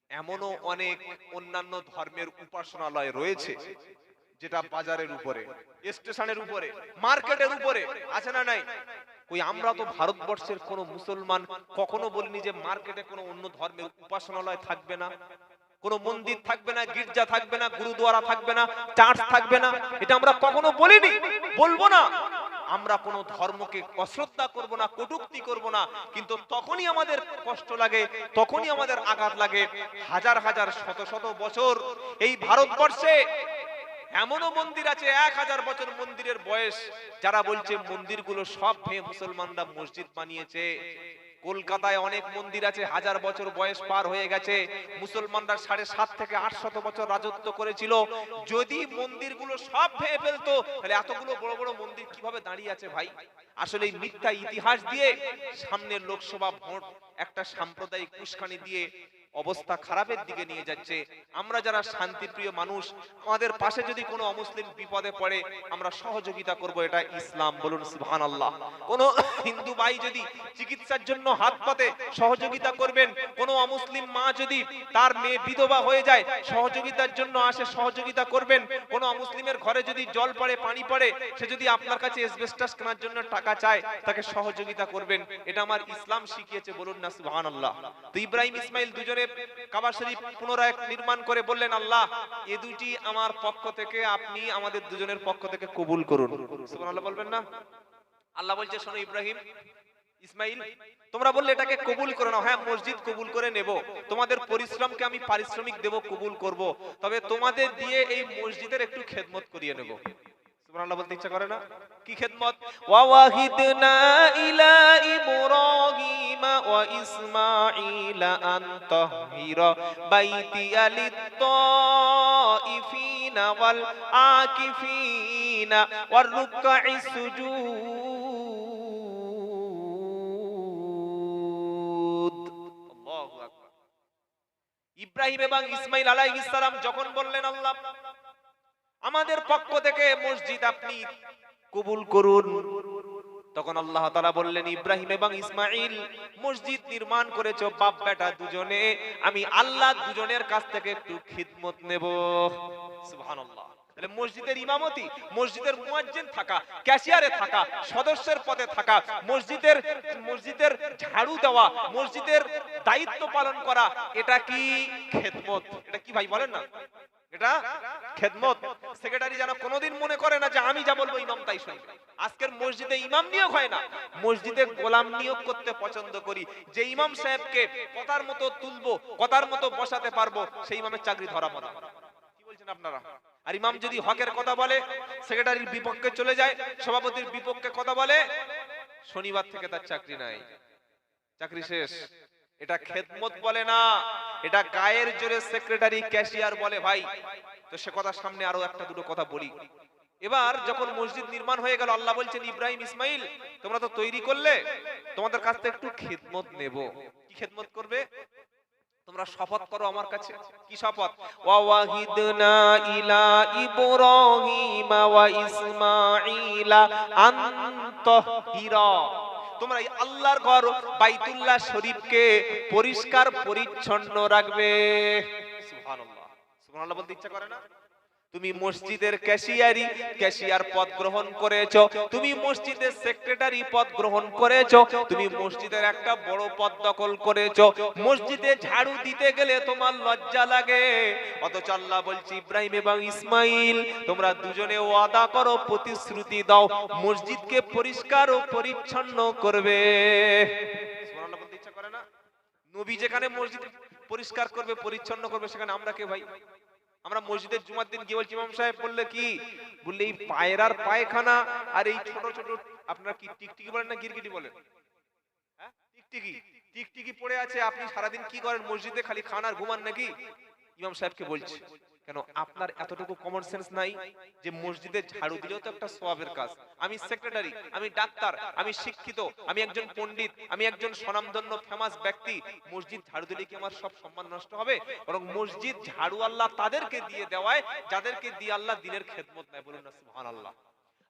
এমনও অনেক অন্যান্য ধর্মের উপাসনালয় রয়েছে যেটা বাজারের উপরে, স্টেশনের উপরে, মার্কেটের উপরে আছে না নাই? ওই আমরা তো ভারতবর্ষের কোন মুসলমান কখনো বলিনি যে মার্কেটে কোনো অন্য ধর্মের উপাসনালয় থাকবে না, কোন মন্দির থাকবে না, গির্জা থাকবে না, গুরুদ্বারা থাকবে না, চার্চ থাকবে না, এটা আমরা কখনো বলিনি, বলবো না। আমরা কোন ধর্মকে অশ্রদ্ধা করব না, কটূক্তি করব না। কিন্তু তখনই আমাদের কষ্ট লাগে, তখনই আমাদের আঘাত লাগে, হাজার হাজার শত শত বছর এই ভারতবর্ষে এমনও মন্দির আছে 1000 বছর মন্দিরের বয়স, যারা বলছে মন্দিরগুলো সব ভেঙে মুসলমানরা মসজিদ বানিয়েছে। কলকাতায় অনেক মন্দির আছে 1000 বছর বয়স পার হয়ে গেছে, মুসলমানরা 750 থেকে 800 বছর রাজত্ব করেছিল। যদি মন্দিরগুলো সব ভেঙে ফেলতো তাহলে এতগুলো বড় বড় মন্দির কিভাবে দাঁড়িয়ে আছে ভাই? আসলে এই মিথ্যা ইতিহাস দিয়ে সামনের লোকসভা ভোট একটা সাম্প্রদায়িক উস্কানি দিয়ে অবস্থা খারাপের দিকে নিয়ে যাচ্ছে। আমরা যারা শান্তিপ্রিয় মানুষ, আমাদের পাশে যদি কোনো অমুসলিম বিপদে পড়ে আমরা সহযোগিতা করব, এটা ইসলাম। বলুন সুবহানাল্লাহ। কোনো হিন্দু ভাই যদি চিকিৎসার জন্য হাত পাতে সহযোগিতা করবেন, কোনো অমুসলিম মা যদি তার মেয়ে বিধবা হয়ে যায় সহযোগিতার জন্য আসে, সহযোগিতা করবেন। কোনো অমুসলিমের ঘরে যদি জল পড়ে, পানি পড়ে, সে যদি আপনার কাছে এসবেস্টাস কেনার জন্য টাকা চায়, তাকে সহযোগিতা করবেন। এটা আমার ইসলাম শিখিয়েছে। বলুন না সুবহানাল্লাহ। তো ইব্রাহিম ইসমাইল দুজনে করে কাবা শরীফ পুনরায় নির্মাণ করে বললেন, আল্লাহ এই দুইটি আমার পক্ষ থেকে আপনি আমাদের দুজনের পক্ষ থেকে কবুল করুন। সুবহানাল্লাহ বলবেন না? আল্লাহ বলছে, শোনো ইব্রাহিম, ইসমাইল, তোমরা বললে এটাকে কবুল করে নাও। হ্যাঁ, মসজিদ কবুল করে নেব, তোমাদের পরিশ্রমকে আমি পারিশ্রমিক দেব, কবুল করব, তবে তোমাদের দিয়ে এই মসজিদের একটু খেদমত করিয়ে নেব। সুবহানাল্লাহ বলতে ইচ্ছা করে না? কি খেদমত? ওয়া ওয়াহিদনা ইলা ইব্রাহিম ওয়া ইসমাঈল আন তাহহিরা বাইতিয়া লিত-তাইফিনা ওয়াল আকিফিনা ওয়ার রুকআইস সুজুদ। আল্লাহু আকবার। ইব্রাহিম এবং ইসমাইল আলাইহিস সালাম যখন বললেন, আল্লাহ আমাদের পক্ষ থেকে মসজিদ আপনি কবুল করুন, তখন আল্লাহ তাআলা বললেন, ইব্রাহিম এবং ইসমাইল মসজিদ নির্মাণ করেছো বাপ বেটা দুজনে, আমি আল্লাহ দুজনের কাছ থেকে একটু খিদমত নেব। সুবহানাল্লাহ। তাহলে মসজিদের ইমামতি, মসজিদের মুয়াজ্জিন থাকা, ক্যাশিয়ারে থাকা, সদস্যের পদে থাকা, মসজিদের ঝাড়ু দেওয়া, মসজিদের দায়িত্ব পালন করা, এটা কি খেদমত? এটা কি ভাই বলেন না? এটা খেদমত। সেক্রেটারি যেন কোনোদিন মনে করে না যে আমি যা বলবো ইমাম তাই শুনবে। আজকের মসজিদে ইমাম নিয়োগ হয় না, মসজিদে গোলাম নিয়োগ করতে পছন্দ করি। যে ইমাম সাহেবকে কথার মতো তুলবো, কথার মতো বসাতে পারবো, সেই ইমামের চাকরি ধরা মতো। কি বলছেন আপনারা? আর ইমাম যদি হকের কথা বলে, সেক্রেটারির বিপক্ষে চলে যায়, সভাপতির বিপক্ষে কথা বলে, শনিবার থেকে তার চাকরি নাই, চাকরি শেষ। এটা খেদমত বলে না, এটা গায়ের জোরে সেক্রেটারি ক্যাশিয়ার বলে ভাই। তো সে কথা সামনে আরো একটা দুটো কথা বলি। এবার যখন মসজিদ নির্মাণ হয়ে গেল, আল্লাহ বলছেন, ইব্রাহিম ইসমাইল তোমরা তো তৈরি করলে, তোমাদের কাছ থেকে একটু খেদমত নেব। কি খেদমত করবে? তোমরা শপথ করো আমার কাছে। কি শপথ? ওয়া ওয়াহিদনা ইলা ইব্রাহিম ওয়া ইসমাঈল আন তাহহিরা, তোমরা এই আল্লাহর ঘর বাইতুল্লাহ শরীফকে পরিষ্কার পরিচ্ছন্ন রাখবে। সুবহানাল্লাহ। সুবহানাল্লাহ বলতে ইচ্ছা করে না? তুমি মসজিদের ক্যাশিয়ার পদ গ্রহণ করেছো, তুমি মসজিদের সেক্রেটারি পদ গ্রহণ করেছো, তুমি মসজিদের একটা বড় পদ দখল করেছো, মসজিদে ঝাড়ু দিতে গেলে তোমার লজ্জা লাগে, অথচ আল্লাহ বলছে, ইব্রাহিম এবং ইসমাইল তোমরা দুজনে ওয়াদা করো, প্রতিশ্রুতি দাও, মসজিদকে পরিষ্কার ও পরিচ্ছন্ন করবে। সুবহানাল্লাহ বলতে ইচ্ছা করে না? নবী যেখানে মসজিদ পরিষ্কার করবে, পরিচ্ছন্ন করবে, সেখানে আমরা কে ভাই? আমরা মসজিদের জুমার দিন গিয়ে বলছি, ইমাম সাহেব বললে কি বললে, এই পায়রার পায়খানা আর এই ছোট ছোট, আপনারা কি টিকটিকি বলেন না গিরগিটি বলেন? হ্যাঁ, টিকটিকি, টিকটিকি পড়ে আছে, আপনি সারাদিন কি করেন মসজিদে? খালি খান আর ঘুমান নাকি? ইমাম সাহেবকে বলছি, কেন আপনার এতটুকু কমন সেন্স নাই যে মসজিদে ঝাড়ু দিলেও তো একটা সওয়াবের কাজ? আমি সেক্রেটারি, আমি ডাক্তার, আমি শিক্ষিত, আমি একজন পণ্ডিত, আমি একজন স্বনামধন্য ফেমাস ব্যক্তি, মসজিদ ঝাড়ু দিলে কি আমার সব সম্মান নষ্ট হবে? বরং মসজিদ ঝাড়ু আল্লাহ তাদেরকে দিয়ে দেওয়ায় যাদেরকে দিয়ে আল্লাহ দিনের খেদমত নেয়। বলুন না সুবহানাল্লাহ।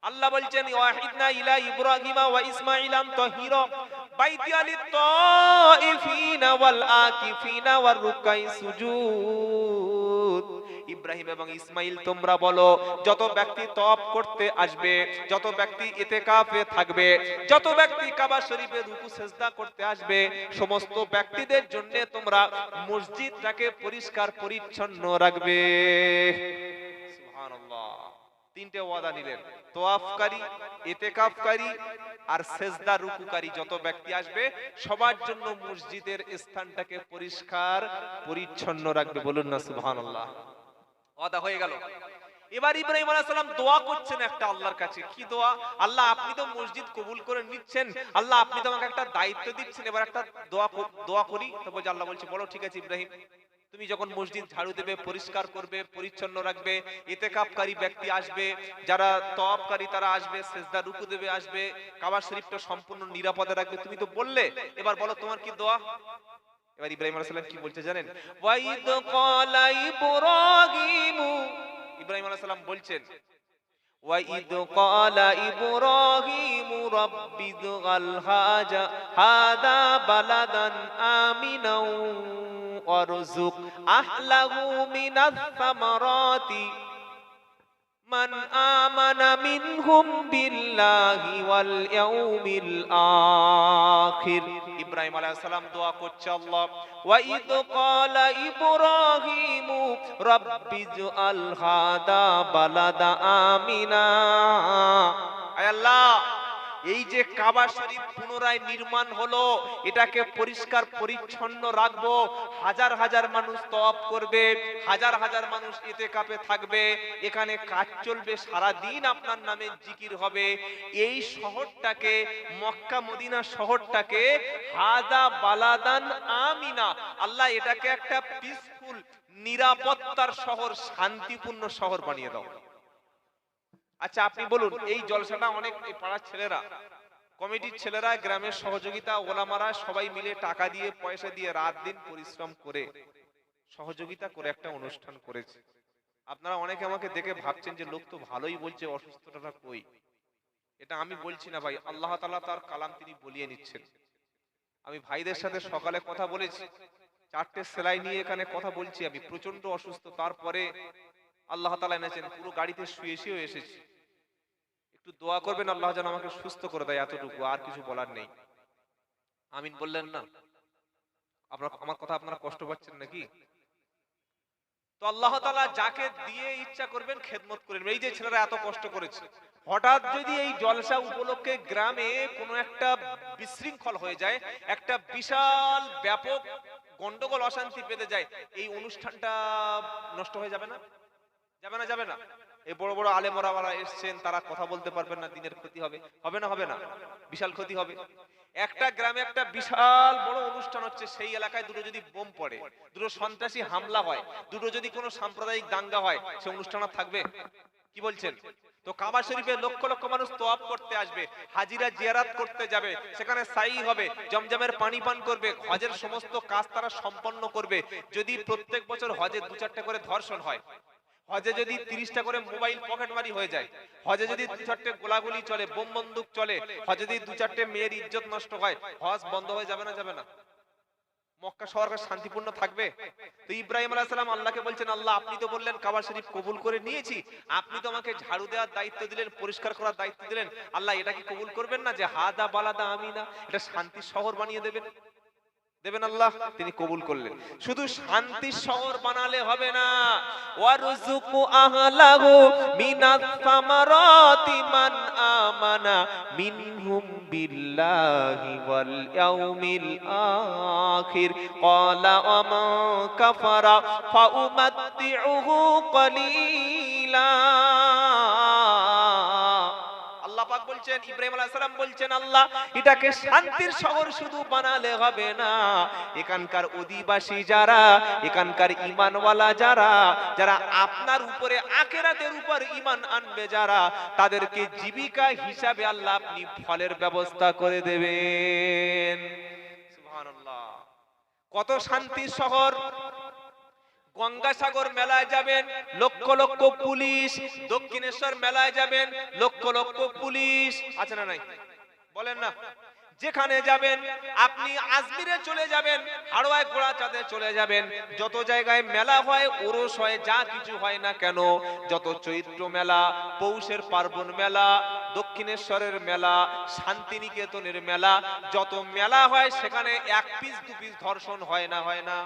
আল্লাহ বলছেন, ওয়াহিদনা ইলা ইব্রাহিম ওয়া ইসমাঈল আন তাহহিরা বাইতিয়া লিত-তাইফিনা ওয়াল আকিফিনা ওয়ার রুকআই সুজুদ। ইব্রাহিম এবং ইসমাইল তোমরা বলো, যত ব্যক্তি তওয়াফ করতে আসবে, যত ব্যক্তি ইতিকাফে থাকবে, যত ব্যক্তি কাবা শরীফে রুকু সিজদা করতে আসবে, সমস্ত ব্যক্তিদের জন্য তোমরা মসজিদটাকে পরিষ্কার পরিচ্ছন্ন রাখবে। সুবহানাল্লাহ। তিনটে ওয়াদা নিলেন, তওয়াফকারী, ইতিকাফকারী আর সিজদা রুকুকারী যত ব্যক্তি আসবে সবার জন্য মসজিদের স্থানটাকে পরিষ্কার পরিচ্ছন্ন রাখবে। বলুন না সুবহানাল্লাহ। ওয়াদা হয়ে গেল। এবার ইব্রাহিম আলাইহিস সালাম দোয়া করছেন একটা আল্লাহর কাছে। কি দোয়া? আল্লাহ আপনি তো মসজিদ কবুল করে নিচ্ছেন, আল্লাহ আপনি তো আমাকে একটা দায়িত্ব দিচ্ছেন, এবার একটা দোয়া করি। তো বলছে, আল্লাহ বলছে, বলো। ঠিক আছে ইব্রাহিম, তুমি যখন মসজিদ ঝাড়ু দেবে, পরিষ্কার করবে, পরিচ্ছন্ন রাখবে, ইতিকাফকারী ব্যক্তি আসবে, যারা তওয়াফকারী তারা আসবে, সিজদা রুকু দেবে আসবে, কাবা শরীফটা সম্পূর্ণ নিরাপদে রাখবে, তুমি তো বললে, এবার বলো তোমার কি দোয়া? এবার ইব্রাহিম আলাইহিস সালাম কি বলছে জানেন? ওয়াইদ ক্বালা ইব্রাহিম, ইব্রাহিম আলাইহিস সালাম বলছেন, ওয়াইদ ক্বালা ইব্রাহিম রাব্বিজআল হাদা বালাদান আমিনাও ওয়ারযুক আহলাহু মিনাস সামারাতি মান আমানা মিনহুম বিল্লাহি ওয়াল ইয়াউমিল আখির ইব্রাহিম আলাইহিস সালাম দোয়া করছে, আল্লাহ ওয়া ইদ ক্বালা ইব্রাহিমু রাব্বিজআল হাদা বালাদা আমিনা। আয় আল্লাহ, এই যে কাবা শরীফ পুনরায় নির্মাণ হলো, এটাকে পরিষ্কার পরিচ্ছন্ন রাখবো, হাজার হাজার মানুষ তওয়াফ করবে, হাজার হাজার মানুষ ইতিকাফে থাকবে, এখানে কাজ চলবে, সারা দিন আপনার নামে জিকির হবে। এই শহরটাকে, মক্কা মদিনা শহরটাকে হাদা বালাদান আমিনা, আল্লাহ এটাকে একটা পিসফুল, নিরাপত্তার শহর, শান্তিপূর্ণ শহর বানিয়ে দাও। আচ্ছা আপনি বলুন, এই জলসাটা অনেক এই পাড়ার ছেলেরা, কমিটির ছেলেরা, গ্রামের সহযোগিতা, ওলামারা সবাই মিলে টাকা দিয়ে, পয়সা দিয়ে, রাত দিন পরিশ্রম করে, সহযোগিতা করে একটা অনুষ্ঠান করেছে। আপনারা অনেকে আমাকে দেখে ভাবছেন যে লোক তো ভালোই বলছে, অসুস্থতা কই? এটা আমি বলছি না ভাই, আল্লাহ তাআলা তার কালাম তিনি বলিয়ে নিচ্ছেন। আমি ভাইদের সাথে সকালে কথা বলেছি, 4টে সেলাই নিয়ে এখানে কথা বলছি, আমি প্রচন্ড অসুস্থ, তারপরে আল্লাহ তাআলা এনেছেন, পুরো গাড়িতে শুয়েও এসেছি। একটু দোয়া করবেন আল্লাহ যেন আমাকে সুস্থ করে দেয়, এতটুকু, আর কিছু বলার নেই। আমিন বললেন না? আপনারা আমার কথা আপনারা কষ্ট পাচ্ছেন নাকি? তো আল্লাহ তাআলা যাকে দিয়ে ইচ্ছা করবেন খেদমত করেন। এই যে ছেলেরা এত কষ্ট করেছে, হঠাৎ যদি এই জলসা উপলক্ষে গ্রামে কোনো একটা বিশৃঙ্খল হয়ে যায়, একটা বিশাল ব্যাপক গন্ডগোল, অশান্তি বেঁধে যায়, এই অনুষ্ঠানটা নষ্ট হয়ে যাবে না? যাবে না? যাবে না? এই বড় বড় আলেমরা এসেছেন, তারা কথা বলতে পারবেন না, দিনের ক্ষতি হবে, হবে না? হবে না? বিশাল ক্ষতি হবে। একটা গ্রামে একটা বিশাল বড় অনুষ্ঠান হচ্ছে, সেই এলাকায় দুটো যদি বোম পড়ে, দুটো সন্ত্রাসী হামলা হয়, দুটো যদি কোনো সাম্প্রদায়িক দাঙ্গা হয়, সে অনুষ্ঠান আর থাকবে? কি বলছেন? তো কাবা শরীফে লক্ষ লক্ষ মানুষ তওয়াফ করতে আসবে, হাজিরা জিয়ারাত করতে যাবে, সেখানে সাই হবে, জমজমের পানি পান করবে, হজের সমস্ত কাজ তারা সম্পন্ন করবে। যদি প্রত্যেক বছর হজে 2-4টা করে ধর্ষণ হয়, হজে যদি 30টা করে মোবাইল পকেটমারি হয়ে যায়, হজে যদি 2-4টে গোলাগুলি চলে, বোম বন্দুক চলে, হজে যদি 2-4টে মেয়ের ইজ্জত নষ্ট হয়, হজ বন্ধ হয়ে যাবে না? যাবে না? মক্কা শহর শান্তিপূর্ণ থাকবে? তো ইব্রাহিম আলাইহিস সালাম আল্লাহকে বলছেন, আল্লাহ আপনি তো বললেন কাবা শরীফ কবুল করে নিয়েছি, আপনি তো আমাকে ঝাড়ু দেওয়ার দায়িত্ব দিলেন, পরিষ্কার করার দায়িত্ব দিলেন, আল্লাহ এটা কি কবুল করবেন না যে হাদা বালাদা আমিনা, এটা শান্তির শহর বানিয়ে দেবেন? দেবেন আল্লাহ। তিনি কবুল করলেন। শুধু শান্তির শহর বানালে হবে না, ওয়ারযুকু আহলাহু মিনাস সামারাতি মান আমানা মিনহুম বিল্লাহি ওয়াল ইয়াউমিল আখির ক্বালা ওয়া মান কাফারা ফাউমাত্তিউহু ক্বালিলা। বলছেন, ইব্রাহিম আলাইহিস সালাম বলছেন, আল্লাহ এটাকে শান্তির শহর শুধু বানালে হবে না, এখানকার অধিবাসী যারা, এখানকার ঈমানওয়ালা যারা, যারা আপনার উপরে আখিরাতের উপর ঈমান আনবে যারা, তাদেরকে জীবিকা হিসাবে আল্লাহ আপনি ফলের ব্যবস্থা করে দেবেন। সুবহানাল্লাহ, কত শান্তির শহর! গঙ্গাসাগর মেলায় যাবেন, লক্ষ লক্ষ পুলিশ। দক্ষিণেশ্বর মেলায় যাবেন, লক্ষ লক্ষ পুলিশ। আছে না নাই? বলেন না? যেখানে যাবেন, আপনি আজমিরে চলে যাবেন, হাড়োয়ায় গোড়াচাঁদে চলে যাবেন, যত জায়গায় মেলা হয়, ওরস হয়, যা কিছু হয় না কেন, যত চৈত্র মেলা, পৌষের পার্বণ মেলা, দক্ষিণেশ্বরের মেলা, শান্তিনিকেতনের মেলা, যত মেলা হয় সেখানে 1 পিস 2 পিস ধর্ষণ হয় না? হয় না?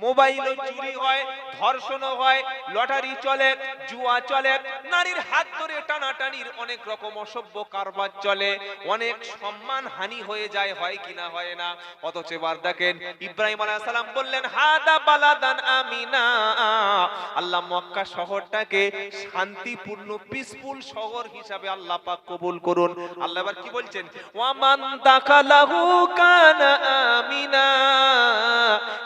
মোবাইলও চুরি হয়, ধর্ষণও হয়, লটারি চলে, জুয়া চলে, নারীর হাত ধরে টানাটানির অনেক রকম অসভ্য কারবার চলে, অনেক সম্মান হানি হয়ে যায়, হয় কিনা? হয় না? অথচ এবার দেখেন ইব্রাহিম আলাইহিস সালাম বললেন হাদা বালাদান আমিনা, আল্লাহ মক্কা শহরটাকে শান্তিপূর্ণ পিসফুল শহর হিসাবে আল্লাহ পাক কবুল করুন। আল্লাহ এবার কি বলছেন? ওয়ামান দাখালাহু কানা আমিনা,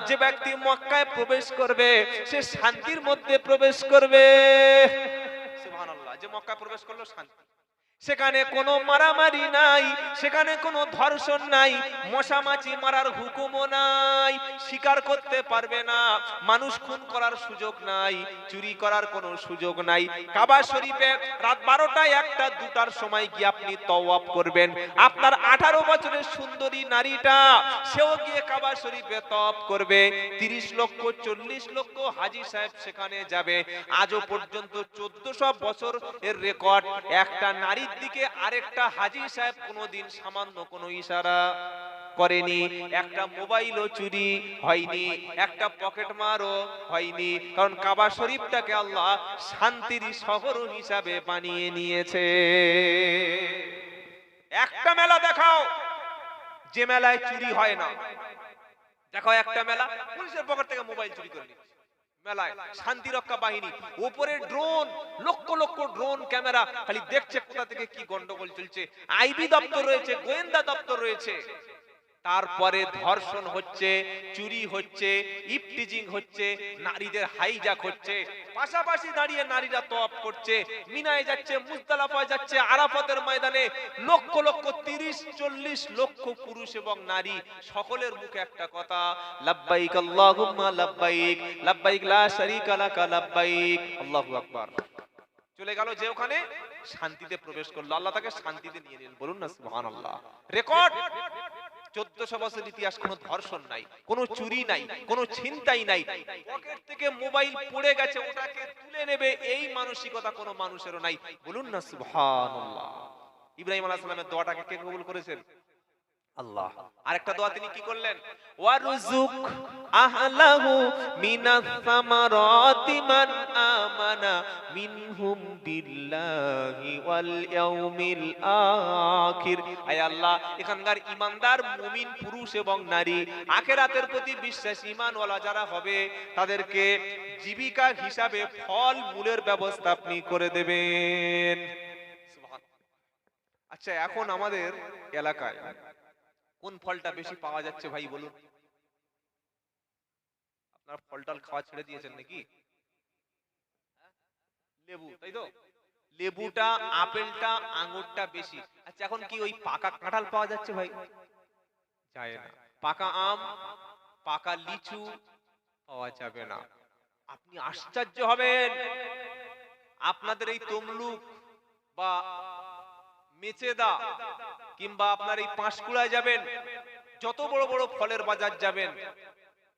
যে ব্যক্তি মক্কায় প্রবেশ করবে সে শান্তির মধ্যে প্রবেশ করবে। সুবহানাল্লাহ, যে মক্কায় প্রবেশ করলো শান্তি, সেখানে কোনো মারামারি নাই, সেখানে কোনো ধর্ষণ নাই, মশামাছি মারার হুকুমও নাই, শিকার করতে পারবে না, মানুষ খুন করার সুযোগ নাই, চুরি করার কোনো সুযোগ নাই। কাবা শরীফে রাত 12টা 1টা 2টার সময় গিয়ে আপনি তওয়াফ করবেন, আপনার 18 বছরের সুন্দরী নারীটা সেও গিয়ে কাবা শরীফে তওয়াফ করবে। 30 লক্ষ 40 লক্ষ হাজী সাহেব সেখানে যাবে। আজও পর্যন্ত 1400 বছর এর রেকর্ড, একটা নারী দিকে আরেকটা হাজী সাহেব কোনোদিন সামান্য কোনো ইশারা করেনি, একটা মোবাইলও চুরি হয়নি, একটা পকেট মারও হয়নি, কারণ কাবা শরীফটাকে আল্লাহ শান্তির শহর হিসাবে বানিয়ে নিয়েছে। একটা মেলা দেখাও যে মেলায় চুরি হয় না, দেখাও একটা মেলা পুলিশের পকেট থেকে মোবাইল চুরি করে নিচ্ছে মেলায়, শান্তিরক্ষা বাহিনী উপরে drone, lakh lakh drone camera খালি দেখছে কোথা থেকে কি গন্ডগোল চলছে, আইবি দপ্তর রয়েছে, গোয়েন্দা দপ্তর রয়েছে, তারপরে ধর্ষণ হচ্ছে, চুরি হচ্ছে, ইফটিজিং হচ্ছে, নারীদের হাইজ্যাক হচ্ছে, পাশাপাশি দাঁড়িয়ে নারীরা তওয়াফ করছে, মিনায় যাচ্ছে, মুজদালিফায় যাচ্ছে, আরাফাতের ময়দানে লক্ষ লক্ষ 30-40 লক্ষ পুরুষ এবং নারী, সকলের মুখে একটা কথা, লাব্বাইক আল্লাহুম্মা লাব্বাইক, লাব্বাইক লা শারীকা লাকা লাব্বাইক, আল্লাহু আকবার। চলে গেল যে ওখানে শান্তিতে প্রবেশ করলো, আল্লাহ তাকে শান্তিতে নিয়ে নিলেন, বলুন না সুবহানাল্লাহ। রেকর্ড 1400 বছর ইতিহাস, কোনো ধর্ষণ নাই, কোনো চুরি নাই, কোনো ছিনতাই নাই, পকেট থেকে মোবাইল পড়ে গেছে ওটাকে তুলে নেবে এই মানসিকতা কোনো মানুষেরও নাই, বলুন না সুবহানাল্লাহ। ইব্রাহিম আলাইহিস সালামের দোয়াটাকে কে কবুল করেছেন? আল্লাহ। আরেকটা দোয়া তিনি কি করলেন? ওয়ারযুক আহলাহু মিনাস সামারাতি মান আমানা মিনহুম বিল্লাহি ওয়াল ইয়াউমিল আখির। আয় আল্লাহ, এখানকার ঈমানদার মুমিন পুরুষ এবং নারী, আখিরাতের প্রতি বিশ্বাসী ঈমানওয়ালা যারা হবে তাদেরকে জীবিকা হিসাবে ফল মূলের ব্যবস্থা আপনি করে দেবেন। আচ্ছা, এখন আমাদের এলাকায় কোন ফলটা বেশি পাওয়া যাচ্ছে ভাই বলুন? আপনার ফলটাল খাওয়া ছেড়ে দিয়েছেন নাকি? লেবু, তাই তো? লেবুটা, আপেলটা, আঙ্গুরটা বেশি। আচ্ছা, এখন কি ওই পাকা কাঁঠাল পাওয়া যাচ্ছে ভাই? যায় না। পাকা আম, পাকা লিচু পাওয়া যাবে না। আপনি আশ্চর্য হবেন, আপনাদের এই তমলুক বা মেচেদা কিংবা আপনার এই পাঁশকুড়ায় যাবেন, যত বড় বড় ফলের বাজার যাবেন,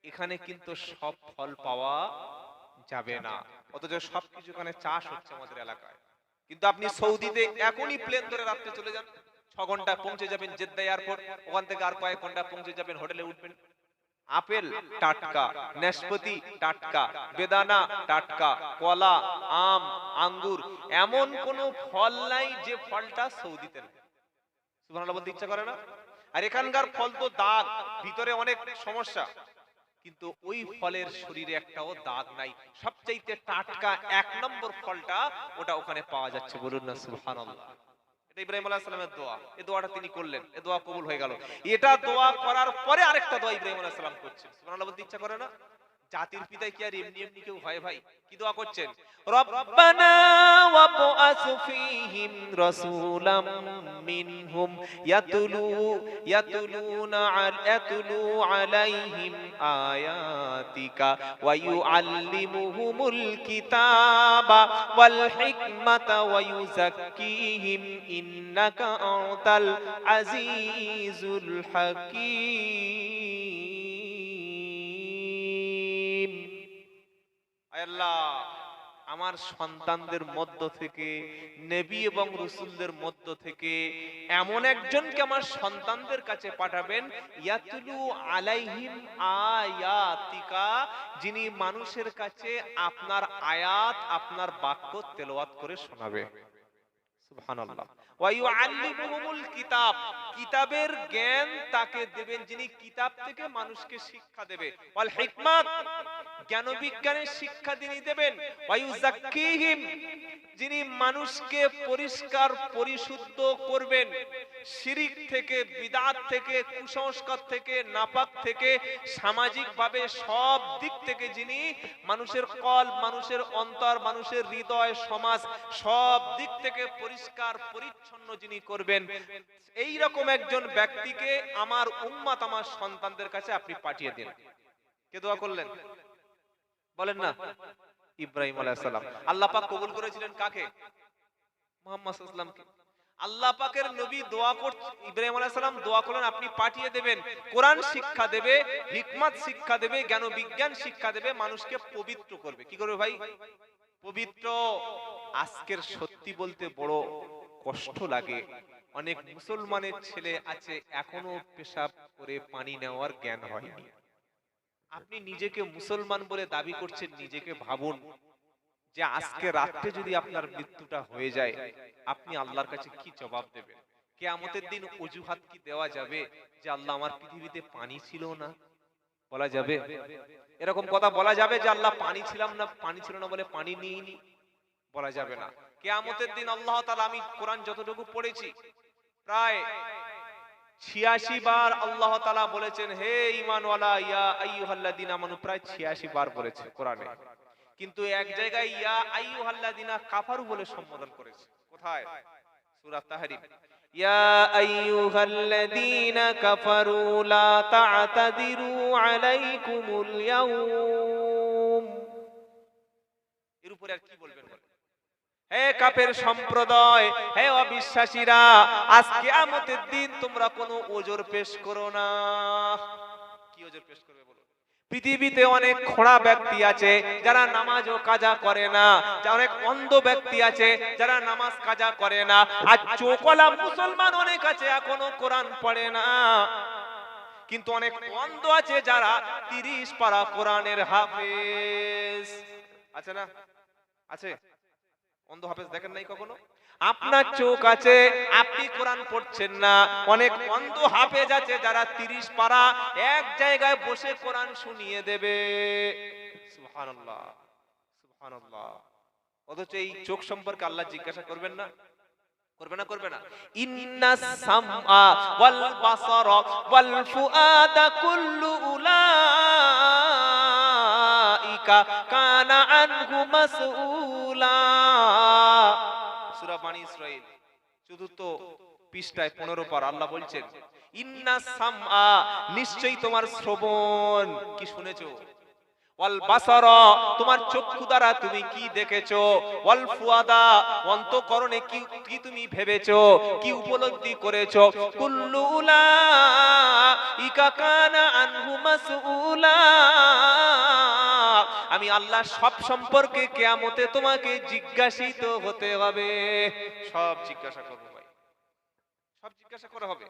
এখানে কিন্তু সব ফল পাওয়া যাবে না, অথচ সবকিছু এখানে চাষ হচ্ছে আমাদের এলাকায়। কিন্তু আপনি সৌদিতে এখনই প্লেন ধরে রাত্রে চলে যান, 6 ঘন্টায় পৌঁছে যাবেন জেদ্দা এয়ারপোর্ট, ওখান থেকে আর কয়েক ঘন্টায় পৌঁছে যাবেন, হোটেলে উঠবেন, আপেল টাটকা, নাশপাতি টাটকা, বেদানা টাটকা, কলা, আম, আঙ্গুর, এমন কোন ফল নাই যে ফলটা সৌদিতে নেই। সুবহানাল্লাহ বলতে ইচ্ছা করে না? আর এখানকার ফল তো দাগ, ভিতরে অনেক সমস্যা, কিন্তু ওই ফলের শরীরে একটাও দাগ নাই, সবচাইতে টাটকা 1 নম্বর ফলটা ওটা ওখানে পাওয়া যাচ্ছে, বলুন না সুবহানাল্লাহ। এটা ইব্রাহিম আলাইহিস সালামের দোয়া, এই দোয়াটা তিনি করলেন, এই দোয়া কবুল হয়ে গেল। এটা দোয়া করার পরে আরেকটা দোয়া ইব্রাহিম আলাইহিস সালাম করছেন, সুবহানাল্লাহ বলতে ইচ্ছা করে না? জাতির পিতা কি আর এমনি এমনি কেউ হয় ভাই? কি দোয়া করছেন? রব্বানা ওয়াবআস ফীহিম রাসূলাম মিনহুম ইয়াতুলু আলাইহিম আয়াতিকা ওয়া ইউআল্লিমুহুমুল কিতাবা ওয়াল হিকমাতা ওয়া ইউযাক্কিহিম ইন্নাকা আনতাল আজিজুল হাকীম। আল্লাহ, আমার সন্তানদের মধ্য থেকে, নবী এবং রাসূলদের মধ্য থেকে এমন একজনকে আমার সন্তানদের কাছে পাঠাবেন, ইয়াতুলু আলাইহিম আয়াতিকা, যিনি মানুষের কাছে আপনার আয়াত, আপনার বাক্য তেলাওয়াত করে শোনাবে, সুবহানাল্লাহ। ওয়া ইউআল্লিমুহুমুল কিতাব, কিতাবের জ্ঞান তাকে দেবেন, যিনি কিতাব থেকে মানুষকে শিক্ষা দেবে, ওয়াল হিকমাত, জ্ঞান বিজ্ঞানের শিক্ষা তিনি দেবেন, ওয়া ইউযাক্কিহিম, যিনি মানুষকে পরিষ্কার পরিশুদ্ধ করবেন, শিরিক থেকে, বিদআত থেকে, কুসংস্কার থেকে, নাপাক থেকে, সামাজিক ভাবে সব দিক থেকে যিনি মানুষের কলব, মানুষের অন্তর, মানুষের হৃদয়, সমাজ সব দিক থেকে পরিষ্কার পরিচ্ছন্ন যিনি করবেন, এই রকম একজন ব্যক্তিকে আমার উম্মত, আমার সন্তানদের কাছে আপনি পাঠিয়ে দিন। কে দোয়া করলেন বলেন না? ইব্রাহিম আলাইহিস সালাম। আল্লাহ পাক কবুল করেছিলেন কাকে? মুহাম্মদ সাল্লাল্লাহু আলাইহি ওয়াসাল্লামকে। আল্লাহ পাকের নবী দোয়া করছেন, ইব্রাহিম আলাইহিস সালাম দোয়া করলেন আপনি পাঠিয়ে দেবেন, কোরআন শিক্ষা দেবে, হিকমত শিক্ষা দেবে, জ্ঞান বিজ্ঞান শিক্ষা দেবে, মানুষকে পবিত্র করবে। কি করবে ভাই? পবিত্র। আজকের সত্যি বলতে বড় কষ্ট লাগে, অনেক মুসলমানের ছেলে আছে এখনো পেশাব করে পানি নেওয়ার জ্ঞান হয়নি। আপনি নিজেকে মুসলমান বলে দাবি করছেন, নিজেকে ভাবুন যে আজকে রাত্রে যদি আপনার মৃত্যুটা হয়ে যায়, আপনি আল্লাহর কাছে কি জবাব দেবেন? কিয়ামতের দিন অজুহাত কি দেওয়া যাবে যে আল্লাহ আমার পৃথিবীতে পানি ছিল না? বলা যাবে? এরকম কথা বলা যাবে যে আল্লাহ পানি ছিল না বলে পানি নিইনি? বলা যাবে না। কিয়ামতের দিন আল্লাহ তাআলা, আমি কোরআন যতটুকু পড়েছি প্রায় 86 বার আল্লাহ তাআলা বলেছেন হে ঈমানওয়ালা ইয়া আইয়ুহাল্লাযীনা আমানু, প্রায় 86 বার বলেছে কোরআনে। কিন্তু এক জায়গায় ইয়া আইয়ুহাল্লাযীনা কাফারু বলে সম্বোধন করেছে। কোথায়? সূরা তাহরিম। ইয়া আইয়ুহাল্লাযীনা কাফারু লা তা'তাদিরু আলাইকুমুল ইয়াউম। এর উপরে আর কি বলবেন? হে কাফের সম্প্রদায়, হে অবিশ্বাসীরা, আজ কিয়ামতের দিন তোমরা কোনো ওজর পেশ করো না। কি ওজর পেশ করবে বলো? পৃথিবীতে অনেক খোঁড়া ব্যক্তি আছে যারা নামাজ ও কাজা করে না, অনেক অন্ধ ব্যক্তি আছে যারা নামাজ কাজা করে না, আর চোখওয়ালা মুসলমান অনেক আছে এখনো কোরআন পড়ে না। কিন্তু অনেক অন্ধ আছে যারা 30 পারা কোরআনের হাফেজ আছে না? আছে? অন্ধ হাফেজ দেখেন নাই কখনো? আপনার চোখ আছে, আপনি কোরআন পড়ছেন না। অনেক অন্ধ হাফেজ আছে যারা 30 পারা এক জায়গায় বসে কোরআন শুনিয়ে দেবে। সুবহানাল্লাহ, সুবহানাল্লাহ। অথচ এই চোখ সম্পর্কে আল্লাহ জিজ্ঞাসা করবেন না? করবে না? করবে না? ইন্নাস সামআ ওয়াল বাসারা ওয়াল ফুআদা কুল্লু উলাইকা কানা আনহু মাসউলা। সূরা বানী ইসরাঈল ৪র্থ পৃষ্ঠায় ১৫ পারা আল্লাহ বলছেন ইন্নাস সামআ, নিশ্চয়ই তোমার শ্রবণ, কি শুনেছো? ওয়াল বাসারা, তোমার চক্ষু দ্বারা তুমি কি দেখেছো? ওয়াল ফুআদা, অন্তঃকরণে কি তুমি ভেবেছো, কি উপলব্ধি করেছো? কুল্লু উলাইকা কানা আনহু মাসউলা। আমি আল্লাহ সব সম্পর্কে কিয়ামতে তোমাকে জিজ্ঞাসিত হতে হবে। সব জিজ্ঞাসা করব ভাই, সব জিজ্ঞাসা করা হবে।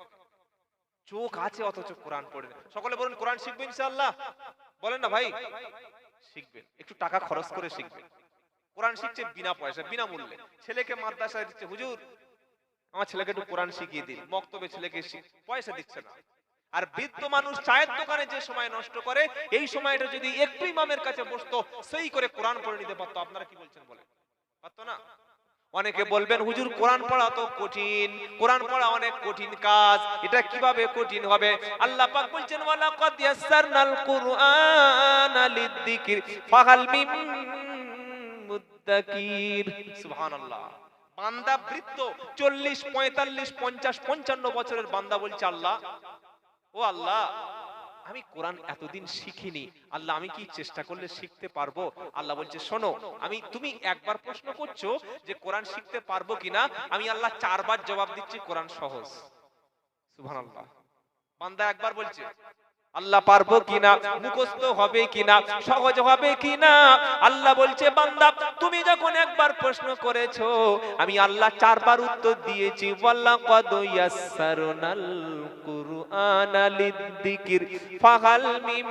চোখ আছে অথচ কোরআন পড়ে না। সকলে বলুন কোরআন শিখবেন ইনশাআল্লাহ? বলেন না ভাই? শিখবেন, একটু টাকা খরচ করে শিখবেন। কোরআন শিখছে বিনা পয়সা, বিনামূল্যে। ছেলেকে মাদ্রাসায় দিচ্ছে, হুজুর আমার ছেলেকে একটু কোরআন শিখিয়ে দিন, মক্তবে ছেলেকে পয়সা দিচ্ছে না। আর বৃদ্ধ মানুষ চায়ের দোকানে যে সময় নষ্ট করে, এই সময়টা যদি একটু ইমামের কাছে বসতো, সেই করে কোরআন পড়ে নিতে পারতো। আপনারা কি বলছেন বলেন? পারতো না? অনেকে বলবেন হুজুর কোরআন পড়া তো কঠিন, কোরআন পড়া অনেক কঠিন কাজ, এটা কিভাবে কঠিন হবে? আল্লাহ পাক বলছেন ওয়ালাকাদ ইয়াসসারনাল কুরআনা লিযিকর ফাহাল মিন মুদ্দাকির। সুবহানাল্লাহ। বান্দা বৃদ্ধ 40, 45, 50, 55 বছরের বান্দা বলছে আল্লাহ, ও আল্লাহ আমি কোরআন এতদিন শিখিনি, আল্লাহ আমি কি চেষ্টা করলে শিখতে পারবো? আল্লাহ বলছে শোনো, তুমি একবার প্রশ্ন করছো যে কোরআন শিখতে পারবো কিনা, আমি আল্লাহ 4 বার জবাব দিচ্ছি কোরআন সহজ। সুবহানাল্লাহ। বান্দা একবার বলছে আল্লাহ পারবো কিনা, মুখস্থ হবে কিনা, সহজ হবে কিনা। আল্লাহ বলছে বান্দা তুমি যখন একবার প্রশ্ন করেছো, আমি আল্লাহ 4 বার উত্তর দিয়েছি। ওয়ালাকাদ ইয়াসসারনাল কুরআনা লিযিকর ফাহাল মিন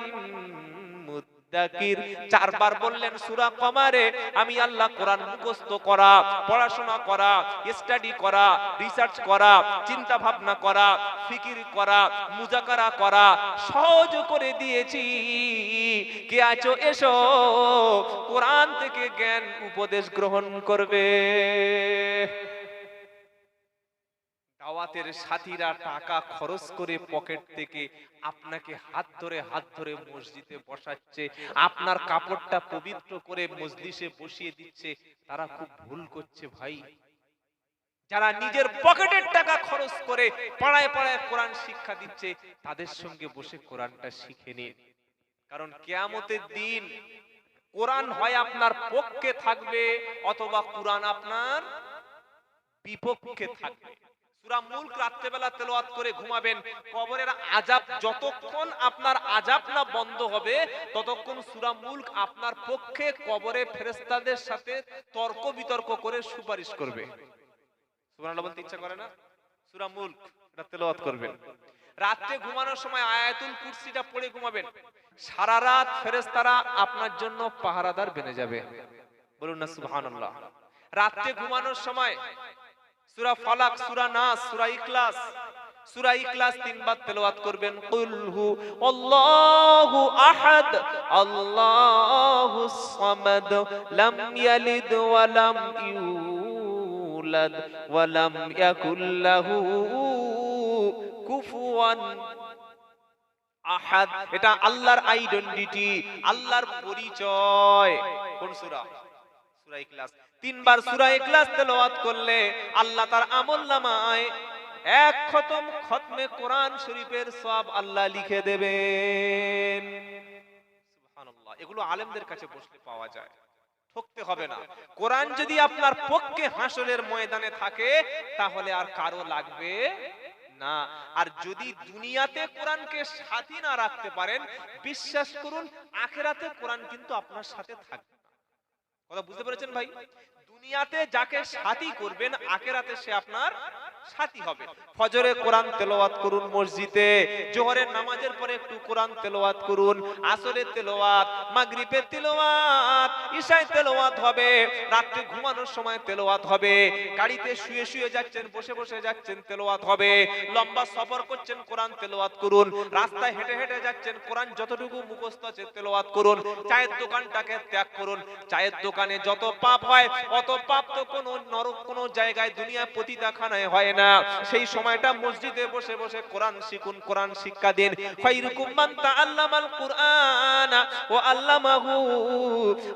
মুদ্দাকির। 4 বার বললেন সূরা কমারে। আমি আল্লাহ কোরআন মুখস্থ করা, পড়াশোনা করা, স্টাডি করা, রিসার্চ করা, চিন্তা ভাবনা করা, ফিকির করা, মুজাকারা করা সহজ করে দিয়েছি। কে আছো এসো, কোরআন থেকে জ্ঞান উপদেশ গ্রহণ করবে। দাওয়াতের সাথীরা টাকা খরচ করে পকেট থেকে আপনাকে হাত ধরে মসজিদে বসাচ্ছে, আপনার কাপড়টা পবিত্র করে মজলিসে বসিয়ে দিচ্ছে। তারা খুব ভুল করছে ভাই। যারা নিজের পকেটের টাকা খরচ করে পাড়ায় পাড়ায় কোরআন শিক্ষা দিচ্ছে, তাদের সঙ্গে বসে কোরআনটা শিখে নিন। কারণ কিয়ামতের দিন কোরআন হয় আপনার পক্ষে থাকবে অথবা কোরআন আপনার বিপক্ষে থাকবে। সূরা মুলক রাত্রেবেলা তেলাওয়াত করে ঘুমাবেন, কবরের আযাব যতক্ষণ আপনার আযাব না বন্ধ হবে ততক্ষণ সূরা মুলক আপনার পক্ষে কবরে ফেরেশতাদের সাথে তর্ক বিতর্ক করে সুপারিশ করবে। সুবহানাল্লাহ বলতে ইচ্ছা করে না? সূরা মুলক এটা তেলাওয়াত করবেন। রাতে ঘুমানোর সময় আয়াতুল কুরসিটা পড়ে ঘুমাবেন, সারা রাত ফেরেশতারা আপনার জন্য পাহারাদার বেনে যাবে। বলুন না সুবহানাল্লাহ। রাতে ঘুমানোর সময় সূরা ফালাক, সূরা নাস, সূরা ইখলাস 3 বার তেলাওয়াত করবেন। কুল হু আল্লাহু আহাদ আল্লাহুস সামাদ লাম ইয়ালিদ ওয়া লাম ইউলাদ ওয়া লাম ইয়াকুল লাহু কুফুয়ান আহাদ। এটা আল্লাহর আইডেন্টিটি, আল্লাহর পরিচয়। কোন সূরা? সূরা ইখলাস। 3 বার সূরা ইখলাস তেলাওয়াত করলে আল্লাহ তার আমলনামায় এক খতমে কোরআন শরীফের সওয়াব আল্লাহ লিখে দেবেন। সুবহানাল্লাহ। এগুলো আলেমদের কাছে বসলে পাওয়া যায়, ঠকতে হবে না। কোরআন যদি আপনার পক্ষে হাসরের ময়দানে থাকে তাহলে আর কারো লাগবে না। আর যদি দুনিয়াতে কোরআনকে সাথী না রাখতে পারেন, বিশ্বাস করুন আখিরাতে কোরআন কিন্তু আপনার সাথে থাকবে না। কথা বুঝতে পেরেছেন ভাই? দুনিয়াতে যাকে সাথী করবেন আখিরাতে সে আপনার সাথী হবে। ফজরে কোরআন তেলাওয়াত করুন মসজিদে, জোহরের নামাজের পরে একটু কোরআন তেলাওয়াত করুন, আসরের তেলাওয়াত, মাগরিবের তেলাওয়াত, ইশায় তেলাওয়াত হবে, রাতে ঘুমানোর সময় তেলাওয়াত হবে, গাড়িতে শুয়ে শুয়ে যাচ্ছেন, বসে বসে যাচ্ছেন, তেলাওয়াত হবে, লম্বা সফর করছেন কোরআন তেলাওয়াত করুন, রাস্তায় হেঁটে হেঁটে যাচ্ছেন কোরআন যতটুকু মুখস্থ আছে তেলাওয়াত করুন, চায়ের দোকানটাকে ত্যাগ করুন। চায়ের দোকানে যত পাপ হয় অত পাপ তো কোনো নরক কোনো জায়গায় দুনিয়া পতিতাখানায় হয় না। সেই সময়টা মসজিদে বসে বসে কোরআন শিখুন, কোরআন শিক্ষা দিন। খায়রুকুম মান তাআল্লামাল কুরআন ওয়া আল্লামাহু।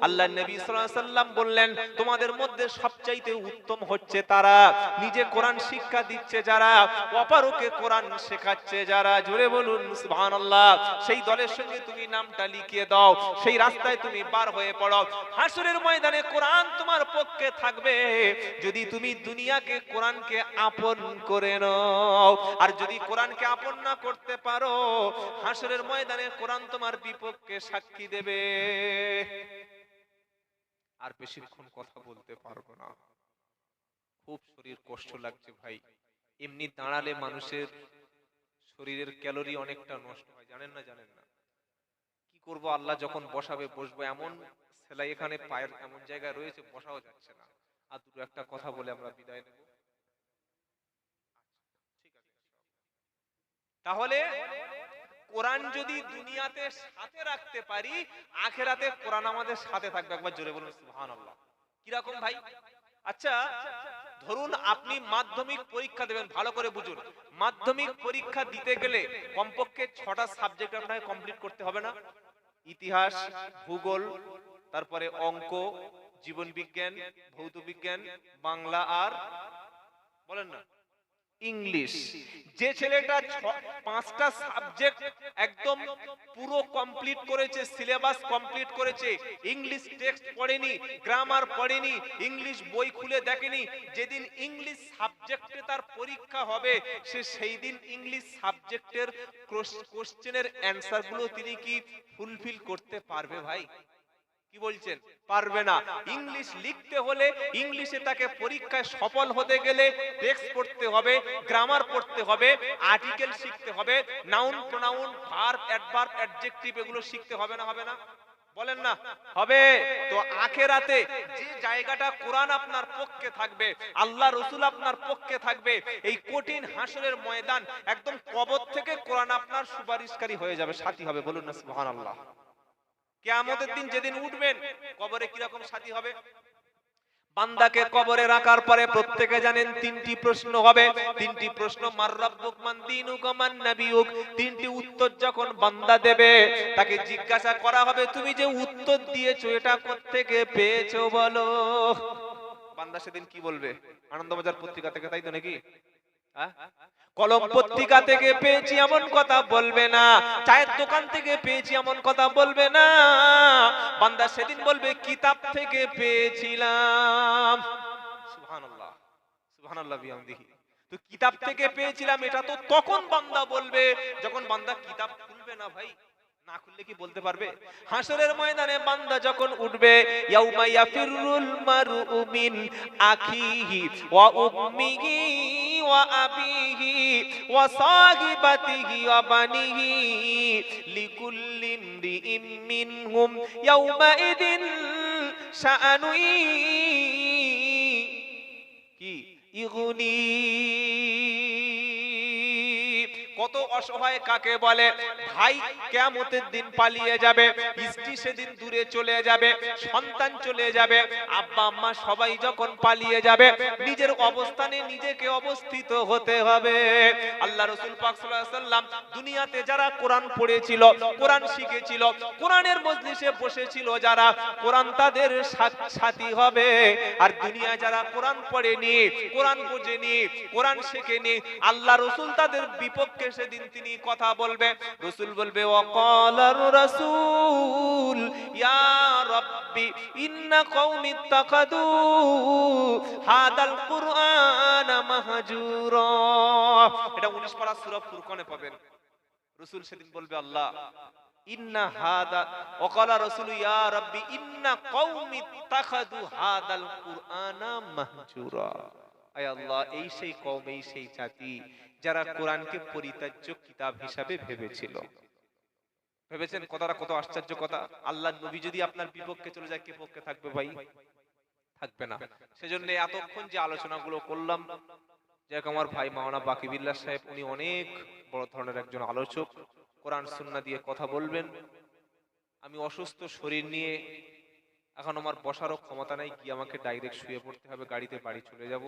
আল্লাহর নবী সাল্লাল্লাহু আলাইহি সাল্লাম বললেন, তোমাদের মধ্যে সবচাইতে উত্তম হচ্ছে তারা নিজে কোরআন শিক্ষা দিচ্ছে যারা, অপরকে কোরআন শেখাচ্ছে যারা। জোরে বলুন সুবহানাল্লাহ। সেই দলের সঙ্গে তুমি নামটা লিখিয়ে দাও, সেই রাস্তায় তুমি বার হয়ে পড়ো। হাসরের ময়দানে কোরআন তোমার পক্ষে থাকবে যদি তুমি দুনিয়াকে কোরআনকে আপন করে নাও। আর যদি কোরআনকে আপন না করতে পারো, হাসরের ময়দানে কোরআন তোমার বিপক্ষে সাক্ষী দেবে। আর বেশিক্ষণ কথা বলতে পারবো না, খুব শরীর কষ্ট লাগছে ভাই। এমনি দাঁড়ালে মানুষের শরীরের ক্যালোরি অনেকটা নষ্ট হয়, জানেন না? কি করব, আল্লাহ যখন বসাবে বসবো। এমন সেলাই এখানে পায়ের এমন জায়গায় রয়েছে বসাও যাচ্ছে না। আর দুটো একটা কথা বলে আমরা বিদায় নেব। তাহলে কোরআন যদি দুনিয়াতে সাথে রাখতে পারি, আখিরাতে কোরআন আমাদের সাথে থাকবে। একবার জোরে বলুন সুবহানাল্লাহ। কি রকম ভাই? আচ্ছা ধরুন আপনি মাধ্যমিক পরীক্ষা দেবেন, ভালো করে বুঝুন। মাধ্যমিক পরীক্ষা দিতে গেলে কমপক্ষে 6টা সাবজেক্ট আপনাকে কমপ্লিট করতে হবে না? ইতিহাস, ভূগোল, তারপরে অঙ্ক, জীবন বিজ্ঞান, ভৌত বিজ্ঞান, বাংলা, আর বলেন না ইংলিশ। যে ছেলেটা 5টা সাবজেক্ট একদম পুরো কমপ্লিট করেছে, সিলেবাস কমপ্লিট করেছে, ইংলিশ টেক্সট পড়েনি, গ্রামার পড়েনি, ইংলিশ বই খুলে দেখেনি, যেদিন ইংলিশ সাবজেক্টে তার পরীক্ষা হবে সে সেই দিন ইংলিশ সাবজেক্টের কোশ্চেনের অ্যানসার গুলো তিনি কি ফুলফিল করতে পারবে ভাই? কি বলছেন? পারবে না। ইংলিশ লিখতে হলে, ইংলিশে তাকে পরীক্ষায় সফল হতে গেলে টেক্সট পড়তে হবে, গ্রামার পড়তে হবে, আর্টিকেল শিখতে হবে, noun, pronoun, verb, adverb, adjective এগুলো শিখতে হবে না? হবে না? বলেন না হবে। তো আখিরাতে যে জায়গাটা কোরআন আপনার পক্ষে থাকবে, আল্লাহ রাসূল আপনার পক্ষে থাকবে, এই কঠিন হাসরের ময়দান একদম কবর থেকে কোরআন আপনার সুপারিশকারী হয়ে যাবে, সাথী হবে। বলুন না সুবহানাল্লাহ। কিয়ামতের দিন যেদিন উঠবেন কবরে কি রকম সাথী হবে? বান্দাকে কবরে রাখার পরে প্রত্যেকে জানেন 3টি প্রশ্ন হবে। 3টি প্রশ্ন, মার রাব্বুক, মান দীনুক, মান নাবিয়ুক। 3টি উত্তর যখন বান্দা দেবে তাকে জিজ্ঞাসা করা হবে, তুমি যে উত্তর দিয়েছো এটা কোত্থেকে পেয়েছো বলো। বান্দা সেদিন কি বলবে? আনন্দবাজার পত্রিকা থেকে, তাই তো নাকি? কলম পত্রিকা থেকে পেয়েছি এমন কথা বলবে না, চায়ের দোকান থেকে পেয়েছি এমন কথা বলবে না। বান্দা সেদিন বলবে কিতাব থেকে পেয়েছিলাম। সুবহানাল্লাহ, সুবহানাল্লাহ বিহামদিহি। তো কিতাব থেকে পেয়েছিলাম এটা তো তখন বান্দা বলবে যখন বান্দা কিতাব খুলবে না ভাই। না খুললে কি বলতে পারবে? হাসরের ময়দানে বান্দা যখন উঠবে, ইয়াউমা ইয়াফিরুল মারউ মিন আখিহি ওয়া উম্মিহি ওয়া আবিহি ওয়া সাহিবাতিহি ওয়া বানিহি লিকুল্লি ইমরিইম মিনহুম ইয়াউমাইদিন শাআনুই কি ইগুনি। কত অসহায় কাকে বলে? ভাই কিয়ামতের দিন পালিয়ে যাবে, স্ত্রী সেদিন দূরে চলে যাবে, সন্তান চলে যাবে, আব্বা আম্মা সবাই যখন পালিয়ে যাবে, নিজের অবস্থানে নিজেকে অবস্থিত হতে হবে। আল্লাহ রাসূল পাক সাল্লাল্লাহু আলাইহি ওয়াসাল্লাম দুনিয়াতে যারা কোরআন পড়েছিল, কোরআন শিখেছিল, কোরআনের মজলিসে বসেছিল যারা, কোরআন তাদের সাথী হবে। আর দুনিয়া যারা কোরআন পড়েনি, কোরআন বোঝেনি, কোরআন শেখেনি, আল্লাহ রাসূল তাদের বিপক্ষে সেদিন তিনি কথা বলবে। রাসূল বলবে ওয়াকালার রাসূল ইয়া রাব্বি ইন্না কওমি ইত্তাখাদু হাদাল কুরআনা মাহজুরা। এটা 19 পারা সূরা ফুরকানে পাবেন। রাসূল সেদিন বলবে আল্লাহ ইন্না হাদা ওয়াকালা রাসূল ইয়া রাব্বি ইন্না কওমি ইত্তাখাদু হাদাল কুরআনা মাহজুরা। আয় আল্লাহ, এই সেই কওম, এই সেই জাতি যারা কোরআনকে পরিত্যাজ্য কিতাব হিসাবে ভেবেছিল। ভেবেছেন? কথাটা কত আশ্চর্য কথা। আল্লাহর নবী যদি আপনার বিপক্ষে চলে যায়, কে পক্ষে থাকবে ভাই? থাকবে না। সেজন্য এতক্ষণ যে আলোচনাগুলো করলাম, যাক আমার ভাই মাওলানা বাকিবিল্লাহ সাহেব, উনি অনেক বড় ধরনের একজন আলোচক, কোরআন সুন্নাহ দিয়ে কথা বলবেন। আমি অসুস্থ শরীর নিয়ে এখন আমার বসারও ক্ষমতা নাই, গিয়ে আমাকে ডাইরেক্ট শুয়ে পড়তে হবে, গাড়িতে বাড়ি চলে যাব।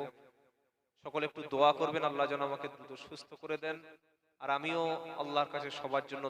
সকলে একটু দোয়া করবেন, আল্লাহ যেন আমাকে দ্রুত সুস্থ করে দেন। আর আমিও আল্লাহর কাছে সবার জন্য